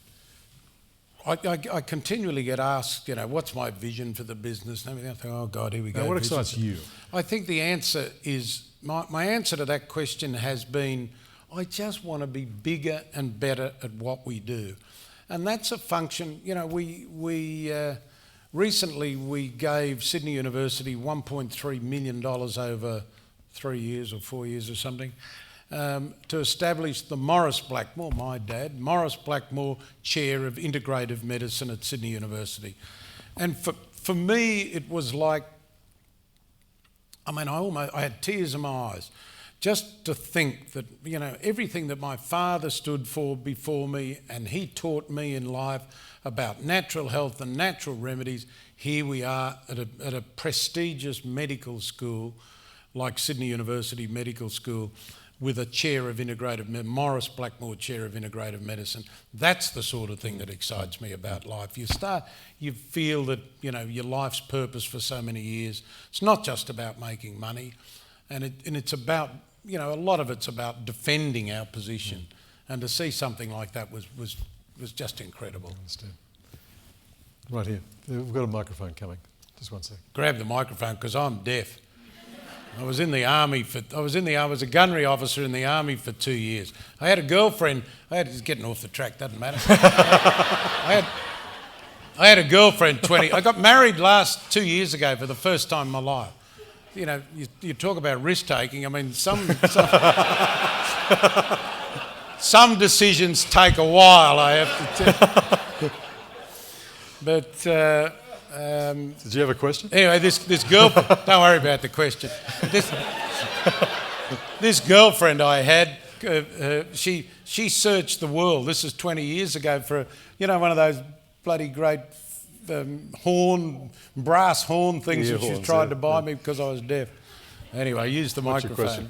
Speaker 3: I continually get asked, what's my vision for the business? And everything. I think, oh God, here we go.
Speaker 2: Now, what excites you?
Speaker 3: I think the answer is, my answer to that question has been, I just want to be bigger and better at what we do. And that's a function, recently we gave Sydney University $1.3 million over 3 years or 4 years or something, to establish the Morris Blackmore, my dad, Morris Blackmore Chair of Integrative Medicine at Sydney University. And for me, it was like, I had tears in my eyes just to think that, everything that my father stood for before me and he taught me in life about natural health and natural remedies, here we are at a prestigious medical school like Sydney University Medical School, with a chair of Morris Blackmore Chair of Integrative Medicine. That's the sort of thing that excites me about life. You feel that, your life's purpose for so many years, it's not just about making money, and it's about, a lot of it's about defending our position. And to see something like that was just incredible.
Speaker 2: I understand. Right here. We've got a microphone coming. Just one second.
Speaker 3: Grab the microphone, because I'm deaf. I was in the army I was a gunnery officer in the army for 2 years. I had a girlfriend, it's getting off the track, doesn't matter. I had a girlfriend, I got married 2 years ago for the first time in my life. You talk about risk taking, some decisions take a while, I have to tell you. But
Speaker 2: did you have a question?
Speaker 3: Anyway, this girl, don't worry about the question. This girlfriend I had, she searched the world. This is 20 years ago for, one of those bloody great brass horn things that she tried to buy me because I was deaf. Anyway, use the microphone.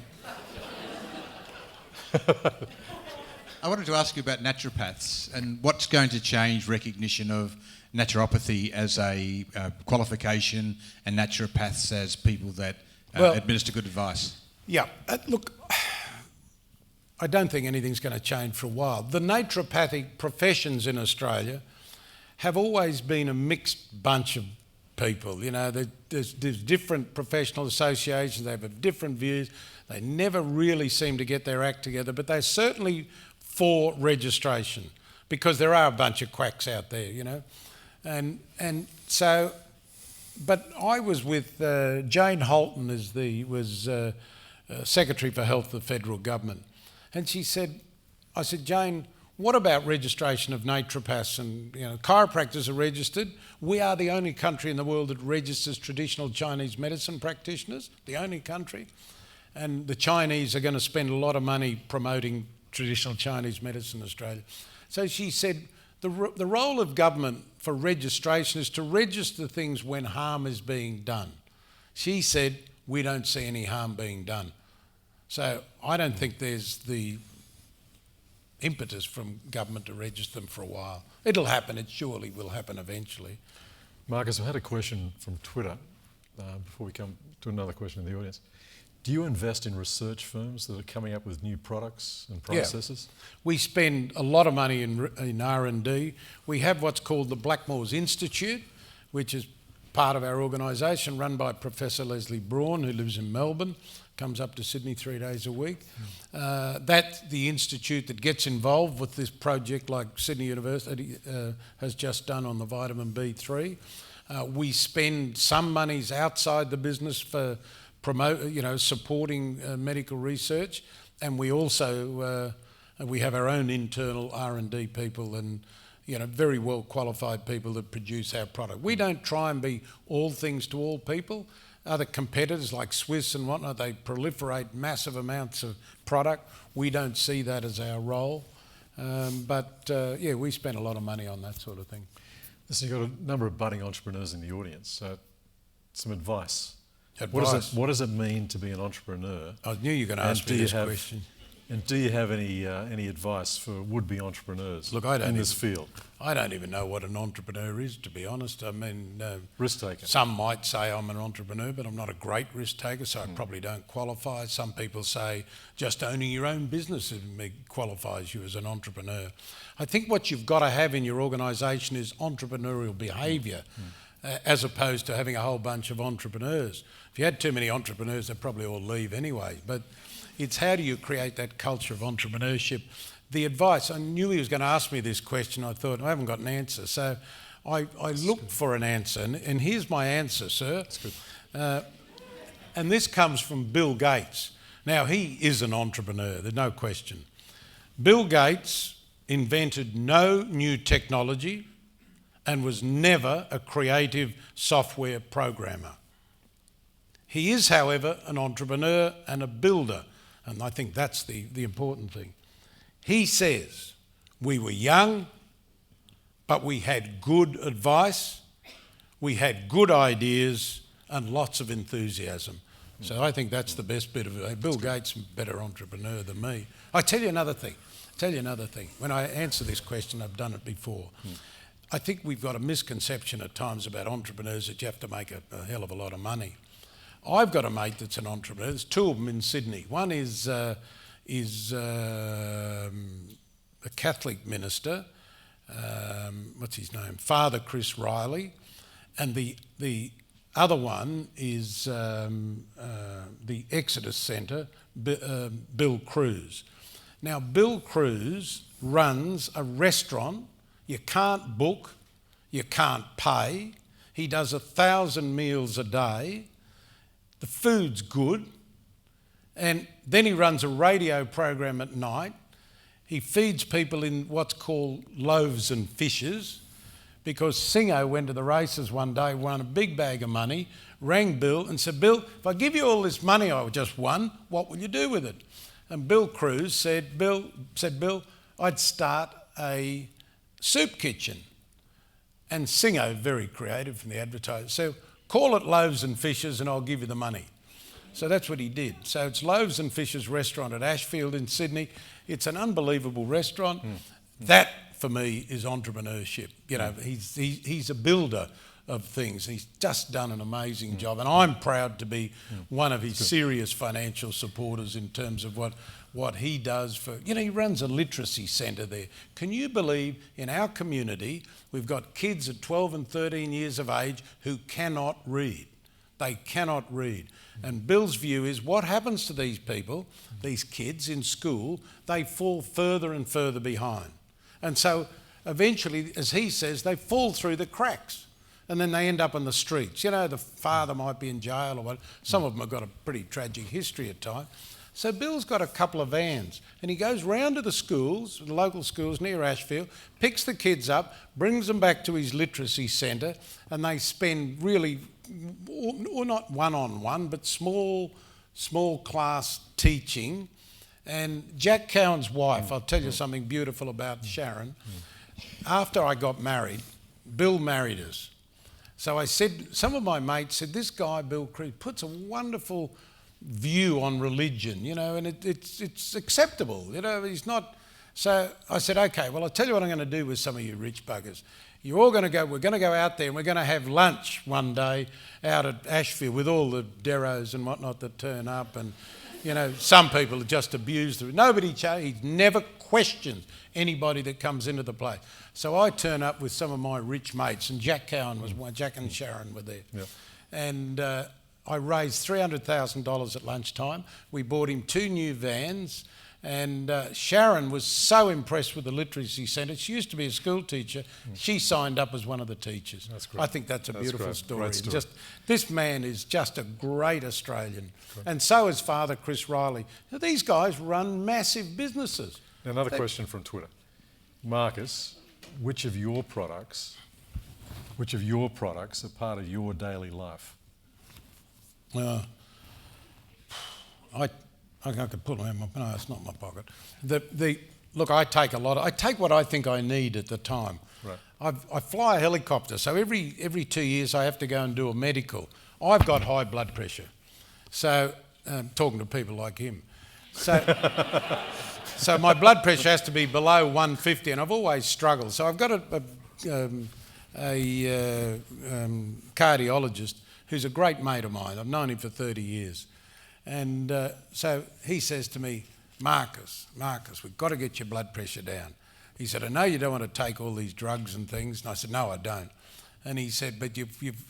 Speaker 4: I wanted to ask you about naturopaths and what's going to change recognition of naturopathy as a qualification and naturopaths as people that administer good advice.
Speaker 3: Yeah, look, I don't think anything's going to change for a while. The naturopathic professions in Australia have always been a mixed bunch of people. There's different professional associations, they have different views, they never really seem to get their act together, but they're certainly for registration, because there are a bunch of quacks out there, And so, but I was with Jane Holton, was Secretary for Health of the Federal Government, and I said, Jane, what about registration of naturopaths? And chiropractors are registered. We are the only country in the world that registers traditional Chinese medicine practitioners, the only country, and the Chinese are going to spend a lot of money promoting traditional Chinese medicine in Australia. So she said, the role of government for registration is to register things when harm is being done. She said, we don't see any harm being done. So I don't think there's the impetus from government to register them for a while. It'll happen, it surely will happen eventually.
Speaker 2: Marcus, I had a question from Twitter before we come to another question in the audience. Do you invest in research firms that are coming up with new products and processes?
Speaker 3: Yeah. We spend a lot of money in R&D. We have what's called the Blackmores Institute, which is part of our organisation, run by Professor Leslie Braun, who lives in Melbourne, comes up to Sydney 3 days a week. That's the institute that gets involved with this project like Sydney University has just done on the vitamin B3. We spend some monies outside the business for supporting medical research, and we also we have our own internal R&D people, and very well qualified people that produce our product. We don't try and be all things to all people. Other competitors like Swiss and whatnot, they proliferate massive amounts of product. We don't see that as our role. We spend a lot of money on that sort of thing.
Speaker 2: Listen, you've got a number of budding entrepreneurs in the audience, so some advice.
Speaker 3: Advice.
Speaker 2: What does it mean to be an entrepreneur?
Speaker 3: I knew you were going to ask me this question.
Speaker 2: And do you have any advice for would-be entrepreneurs in this field?
Speaker 3: I don't even know what an entrepreneur is, to be honest. I mean,
Speaker 2: risk taker.
Speaker 3: Some might say I'm an entrepreneur, but I'm not a great risk taker, so I probably don't qualify. Some people say just owning your own business qualifies you as an entrepreneur. I think what you've got to have in your organisation is entrepreneurial behaviour, as opposed to having a whole bunch of entrepreneurs. If you had too many entrepreneurs, they'd probably all leave anyway. But it's how do you create that culture of entrepreneurship? The advice, I knew he was going to ask me this question. I thought, I haven't got an answer. So I looked for an answer, and here's my answer, sir.
Speaker 2: That's good.
Speaker 3: And this comes from Bill Gates. Now, he is an entrepreneur, there's no question. Bill Gates invented no new technology and was never a creative software programmer. He is, however, an entrepreneur and a builder, and I think that's the important thing. He says, we were young, but we had good advice, we had good ideas, and lots of enthusiasm. So I think that's the best bit of it. Bill Gates is a better entrepreneur than me. I tell you another thing. When I answer this question, I've done it before. I think we've got a misconception at times about entrepreneurs that you have to make a hell of a lot of money. I've got a mate that's an entrepreneur. There's two of them in Sydney. One is a Catholic minister. What's his name? Father Chris Riley. And the other one is the Exodus Centre, Bill Cruz. Now, Bill Cruz runs a restaurant. You can't book. You can't pay. He does 1,000 meals a day. The food's good, and then he runs a radio program at night. He feeds people in what's called loaves and fishes, because Singo went to the races one day, won a big bag of money, rang Bill and said, Bill, if I give you all this money I just won, what will you do with it? And Bill Cruz said, Bill, I'd start a soup kitchen. And Singo, very creative from the advertiser, said, call it Loaves and Fishes and I'll give you the money. So that's what he did. So it's Loaves and Fishes restaurant at Ashfield in Sydney. It's an unbelievable restaurant. That, for me, is entrepreneurship. He's a builder of things. He's just done an amazing job. And I'm proud to be one of his serious financial supporters in terms of what he does for... he runs a literacy centre there. Can you believe in our community we've got kids at 12 and 13 years of age who cannot read? They cannot read. And Bill's view is what happens to these people, these kids in school, they fall further and further behind. And so eventually, as he says, they fall through the cracks. And then they end up on the streets. The father might be in jail or what. Some of them have got a pretty tragic history at times. So Bill's got a couple of vans and he goes round to the schools, the local schools near Ashfield, picks the kids up, brings them back to his literacy centre, and they spend really, or not one-on-one, but small class teaching. And Jack Cowan's wife, I'll tell you something beautiful about Sharon. After I got married, Bill married us. So I said, some of my mates said, this guy, Bill Cruz, puts a wonderful view on religion, and it's acceptable, he's not... So I said, okay, well, I'll tell you what I'm going to do with some of you rich buggers. You're all going to go, we're going to go out there and we're going to have lunch one day out at Ashfield with all the deros and whatnot that turn up, and, some people are just abused. Nobody, he never questions anybody that comes into the place. So I turn up with some of my rich mates, and Jack Cowan was one, Jack and Sharon were there. Yep. And I raised $300,000 at lunchtime. We bought him 2 new vans, and Sharon was so impressed with the literacy centre. She used to be a school teacher. She signed up as one of the teachers.
Speaker 2: That's great.
Speaker 3: I think that's a beautiful story.
Speaker 2: Great story.
Speaker 3: This man is just a great Australian. Great. And so is Father Chris Riley. Now, these guys run massive businesses.
Speaker 2: Now, another question from Twitter. Marcus, which of your products are part of your daily life?
Speaker 3: I could pull it out. No, it's not in my pocket. Look, I take what I think I need at the time.
Speaker 2: Right.
Speaker 3: I fly a helicopter, so every 2 years I have to go and do a medical. I've got high blood pressure, so talking to people like him, so my blood pressure has to be below 150, and I've always struggled. So I've got a cardiologist who's a great mate of mine. I've known him for 30 years, and so he says to me, Marcus, we've got to get your blood pressure down. He said, I know you don't want to take all these drugs and things. And I said, no, I don't. And he said, but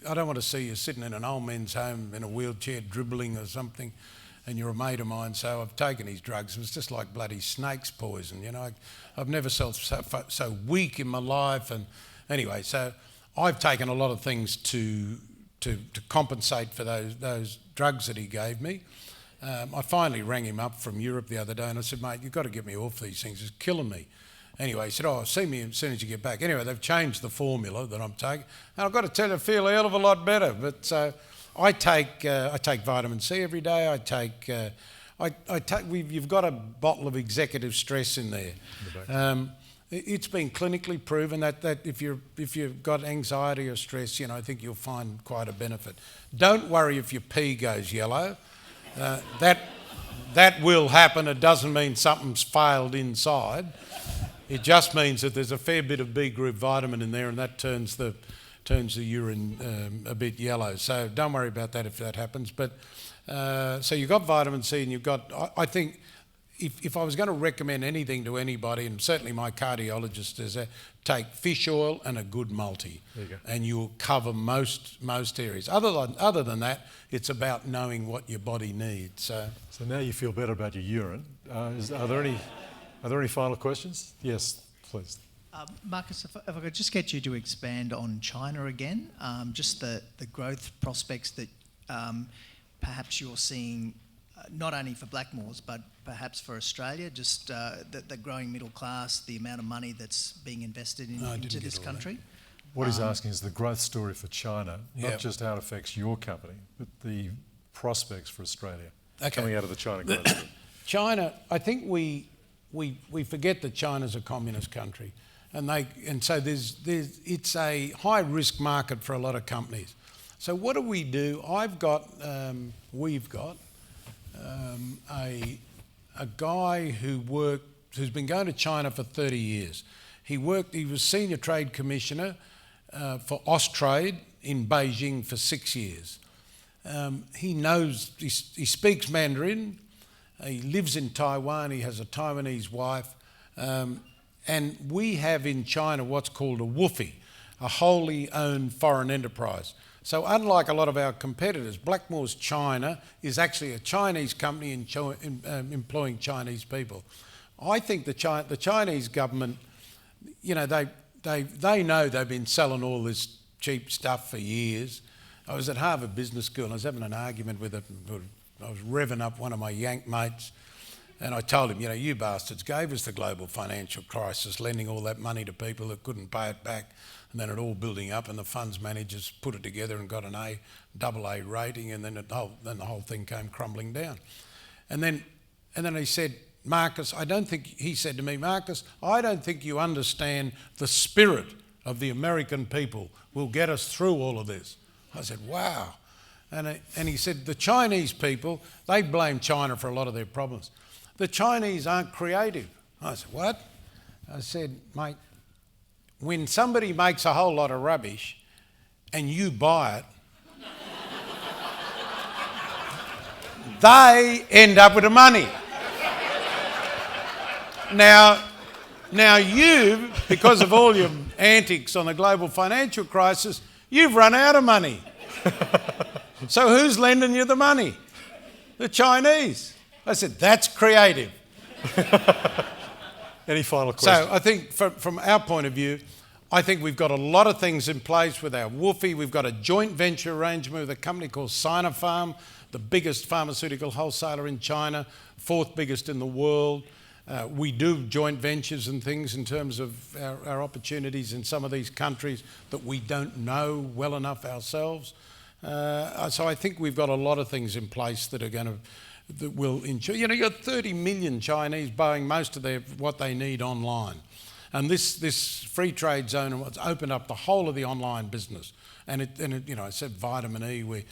Speaker 3: I don't want to see you sitting in an old men's home in a wheelchair dribbling or something, and you're a mate of mine. So I've taken his drugs. It was just like bloody snake's poison. You know, I've never felt so weak in my life. And anyway, so I've taken a lot of things to compensate for those drugs that he gave me. I finally rang him up from Europe the other day and I said, mate, you've got to get me off these things. It's killing me. Anyway, he said, oh, see me as soon as you get back. Anyway, they've changed the formula that I'm taking. And I've got to tell you, I feel a hell of a lot better. But so I take vitamin C every day. You've got a bottle of executive stress in there. It's been clinically proven that if you've got anxiety or stress, I think you'll find quite a benefit. Don't worry if your pee goes yellow. That will happen. It doesn't mean something's failed inside. It just means that there's a fair bit of B group vitamin in there, and that turns the urine a bit yellow. So don't worry about that if that happens. But so you've got vitamin C, and you've got. I think if I was going to recommend anything to anybody, and certainly my cardiologist, is take fish oil and a good multi, and you'll cover most areas. Other than that, it's about knowing what your body needs. So
Speaker 2: now you feel better about your urine. Are there any final questions? Yes, please.
Speaker 5: Marcus, if I could just get you to expand on China again, just the growth prospects that perhaps you're seeing, not only for Blackmores, but perhaps for Australia, just the growing middle class, the amount of money that's being invested into this country?
Speaker 2: What he's asking is the growth story for China, not just how it affects your company, but the prospects for Australia coming out of the China growth story.
Speaker 3: China, I think we forget that China's a communist country, and so it's a high risk market for a lot of companies. So what do? We've got a guy who's been going to China for 30 years. He was Senior Trade Commissioner for Austrade in Beijing for 6 years. He speaks Mandarin. He lives in Taiwan. He has a Taiwanese wife. And we have in China what's called a WOFE, a wholly owned foreign enterprise. So unlike a lot of our competitors, Blackmores China is actually a Chinese company employing Chinese people. I think the Chinese government, they know they've been selling all this cheap stuff for years. I was at Harvard Business School and I was having an argument with I was revving up one of my Yank mates, and I told him, you bastards gave us the global financial crisis, lending all that money to people that couldn't pay it back, and then it all building up, and the funds managers put it together and got an AA rating, and then the whole thing came crumbling down. And then he said, Marcus, he said to me, Marcus, I don't think you understand the spirit of the American people will get us through all of this. I said, wow. And he said, the Chinese people, they blame China for a lot of their problems. The Chinese aren't creative. I said, what? I said, mate, when somebody makes a whole lot of rubbish and you buy it, they end up with the money. Now you, because of all your antics on the global financial crisis, you've run out of money. So who's lending you the money? The Chinese. I said, that's creative.
Speaker 2: Any final questions?
Speaker 3: So I think from our point of view, I think we've got a lot of things in place with our WOFE. We've got a joint venture arrangement with a company called Sinopharm, the biggest pharmaceutical wholesaler in China, 4th biggest in the world. We do joint ventures and things in terms of our opportunities in some of these countries that we don't know well enough ourselves. So I think we've got a lot of things in place that are going to, that will ensure. You know, you've got 30 million Chinese buying most of what they need online. And this free trade zone has opened up the whole of the online business. And it you know, I said vitamin E,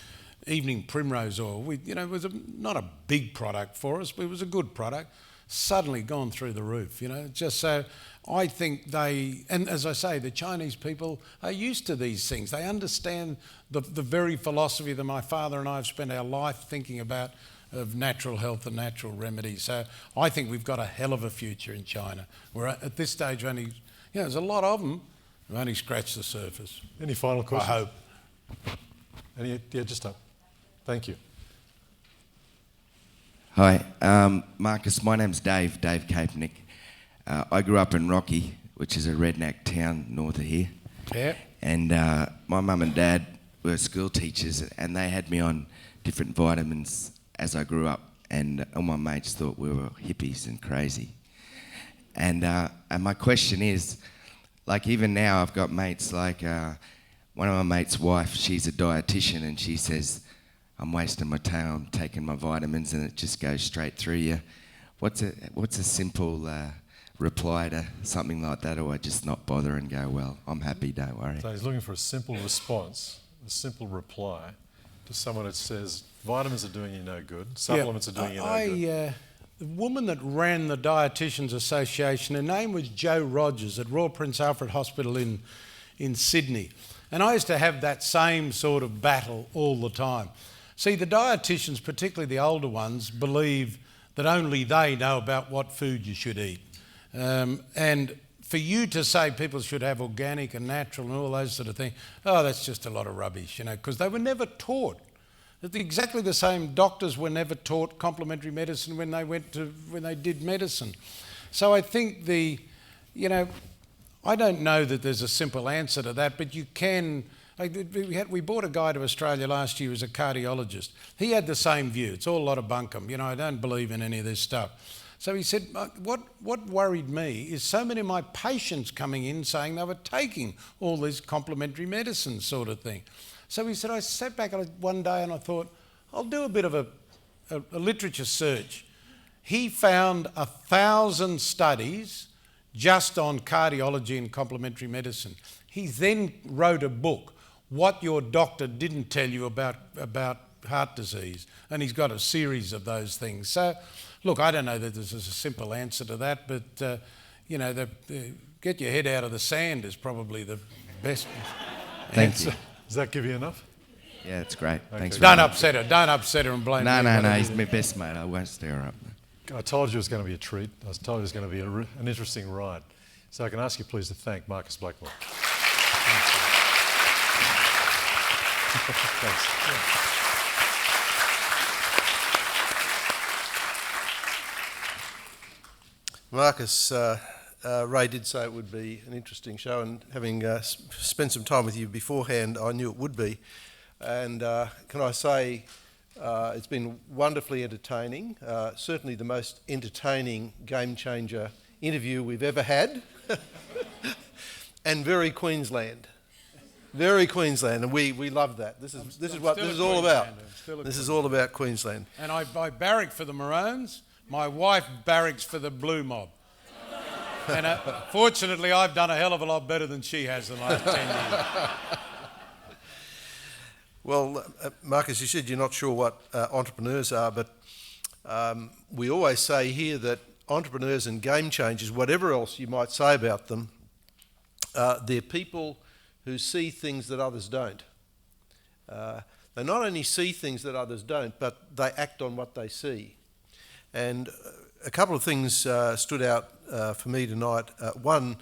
Speaker 3: evening primrose oil, it was not a big product for us, but it was a good product. Suddenly gone through the roof, just so I think and as I say, the Chinese people are used to these things. They understand the very philosophy that my father and I have spent our life thinking about, of natural health and natural remedies. So I think we've got a hell of a future in China. We're at this stage only, there's a lot of them, we've only scratched the surface.
Speaker 2: Any final questions?
Speaker 3: I hope.
Speaker 2: Yeah, just up. Thank you.
Speaker 6: Hi, Marcus, my name's Dave Kaepnick. I grew up in Rocky, which is a redneck town north of here.
Speaker 3: Yeah.
Speaker 6: And my mum and dad were school teachers, and they had me on different vitamins as I grew up, and all my mates thought we were hippies and crazy. And my question is, like even now I've got mates like one of my mates' wife, she's a dietitian, and she says, I'm wasting my time taking my vitamins and it just goes straight through you. What's a simple reply to something like that, or I just not bother and go, well, I'm happy, don't worry?
Speaker 2: So he's looking for a simple response, a simple reply to someone that says vitamins are doing you no good, supplements are doing you no good.
Speaker 3: The woman that ran the Dietitians Association, her name was Jo Rogers at Royal Prince Alfred Hospital in Sydney. And I used to have that same sort of battle all the time. See, the dietitians, particularly the older ones, believe that only they know about what food you should eat. And for you to say people should have organic and natural and all those sort of things, that's just a lot of rubbish, because they were never taught. Exactly the same doctors were never taught complementary medicine when they did medicine. So I think I don't know that there's a simple answer to that, but you can. We brought a guy to Australia last year who was a cardiologist. He had the same view. It's all a lot of bunkum. I don't believe in any of this stuff. So he said, what worried me is so many of my patients coming in saying they were taking all these complementary medicines sort of thing. So he said, I sat back one day and I thought, I'll do a bit of a literature search. He found 1,000 studies just on cardiology and complementary medicine. He then wrote a book, What Your Doctor Didn't Tell You About Heart Disease, and he's got a series of those things. So, look, I don't know that there's a simple answer to that, but, get your head out of the sand is probably the best answer.
Speaker 6: You.
Speaker 2: Does that give you enough?
Speaker 6: Yeah, it's great.
Speaker 2: Okay.
Speaker 6: Thanks.
Speaker 3: Don't upset her and blame me.
Speaker 6: No, he's my best mate. I won't stir her up.
Speaker 2: I told you it was going to be a treat. I was told it was going to be an interesting ride. So I can ask you please to thank Marcus Blackmore. Thanks.
Speaker 1: Marcus, Ray did say it would be an interesting show, and having spent some time with you beforehand, I knew it would be. And can I say, it's been wonderfully entertaining, certainly the most entertaining game changer interview we've ever had, and very Queensland. Very Queensland, and we love that. This is what this is all about. This is all about Queensland.
Speaker 3: And I barrack for the Maroons. My wife barracks for the Blue Mob. And fortunately, I've done a hell of a lot better than she has in the last 10 years.
Speaker 1: Well, Marcus, you said you're not sure what entrepreneurs are, but we always say here that entrepreneurs and game changers, whatever else you might say about them, they're people who see things that others don't. They not only see things that others don't, but they act on what they see. And a couple of things stood out for me tonight. One,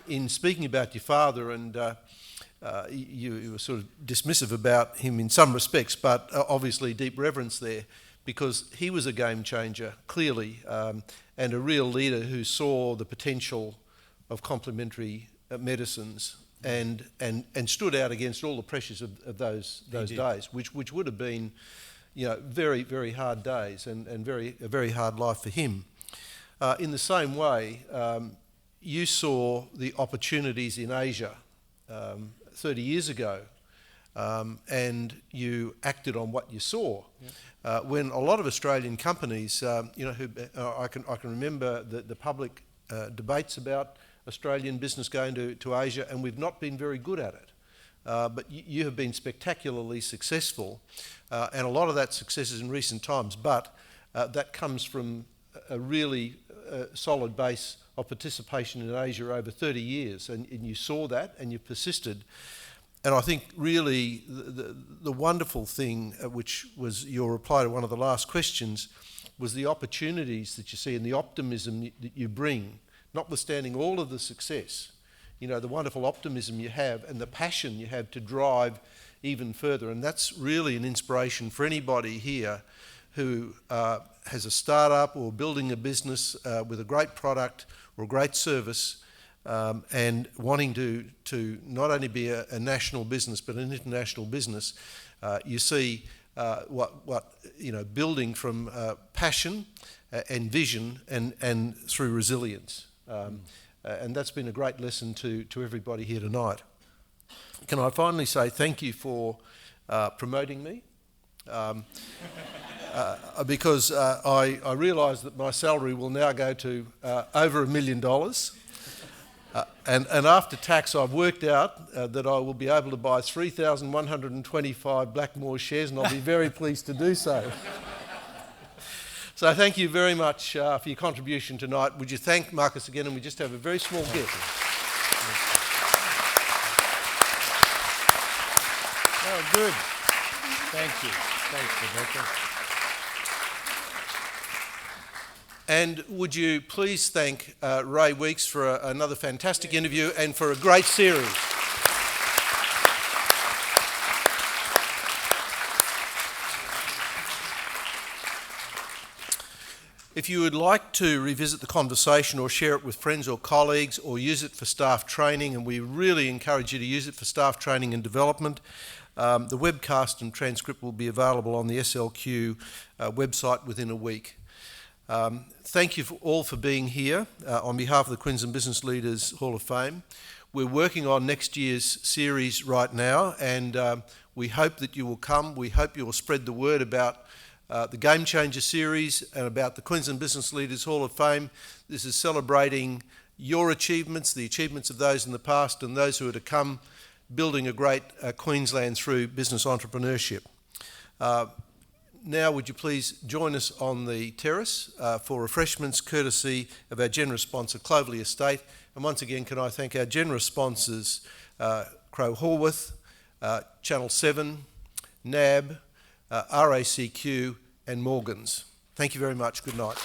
Speaker 1: in speaking about your father, and you were sort of dismissive about him in some respects, but obviously deep reverence there, because he was a game changer, clearly, and a real leader who saw the potential of complementary medicines and stood out against all the pressures of those days, which would have been, very, very hard days and a very hard life for him. in the same way, you saw the opportunities in Asia 30 years ago, and you acted on what you saw. When a lot of Australian companies, I can remember the public debates about Australian business going to Asia, and we've not been very good at it. But you have been spectacularly successful, and a lot of that success is in recent times, but that comes from a really solid base of participation in Asia over 30 years, and you saw that and you persisted. And I think really the wonderful thing, which was your reply to one of the last questions, was the opportunities that you see and the optimism that you bring, notwithstanding all of the success, the wonderful optimism you have and the passion you have to drive even further. And that's really an inspiration for anybody here who has a startup or building a business with a great product or a great service, and wanting to not only be a national business but an international business. You see building from passion and vision and through resilience. And that's been a great lesson to everybody here tonight. Can I finally say thank you for promoting me? Because I realise that my salary will now go to over $1 million. And after tax, I've worked out that I will be able to buy 3,125 Blackmores shares, and I'll be very pleased to do so. So thank you very much for your contribution tonight. Would you thank Marcus again, and we just have a very small gift.
Speaker 3: Oh, good. Thank you. Thanks, Rebecca.
Speaker 1: And would you please thank Ray Weeks for another fantastic interview and for a great series. If you would like to revisit the conversation or share it with friends or colleagues or use it for staff training, and we really encourage you to use it for staff training and development, the webcast and transcript will be available on the SLQ website within a week. Thank you all for being here on behalf of the Queensland Business Leaders Hall of Fame. We're working on next year's series right now, and we hope that you will come. We hope you will spread the word about the Game Changer series and about the Queensland Business Leaders Hall of Fame. This is celebrating your achievements, the achievements of those in the past and those who are to come, building a great Queensland through business entrepreneurship. Now would you please join us on the terrace for refreshments courtesy of our generous sponsor Clovelly Estate. And once again, can I thank our generous sponsors Crow Horwath, Channel 7, NAB, RACQ and Morgans. Thank you very much. Good night.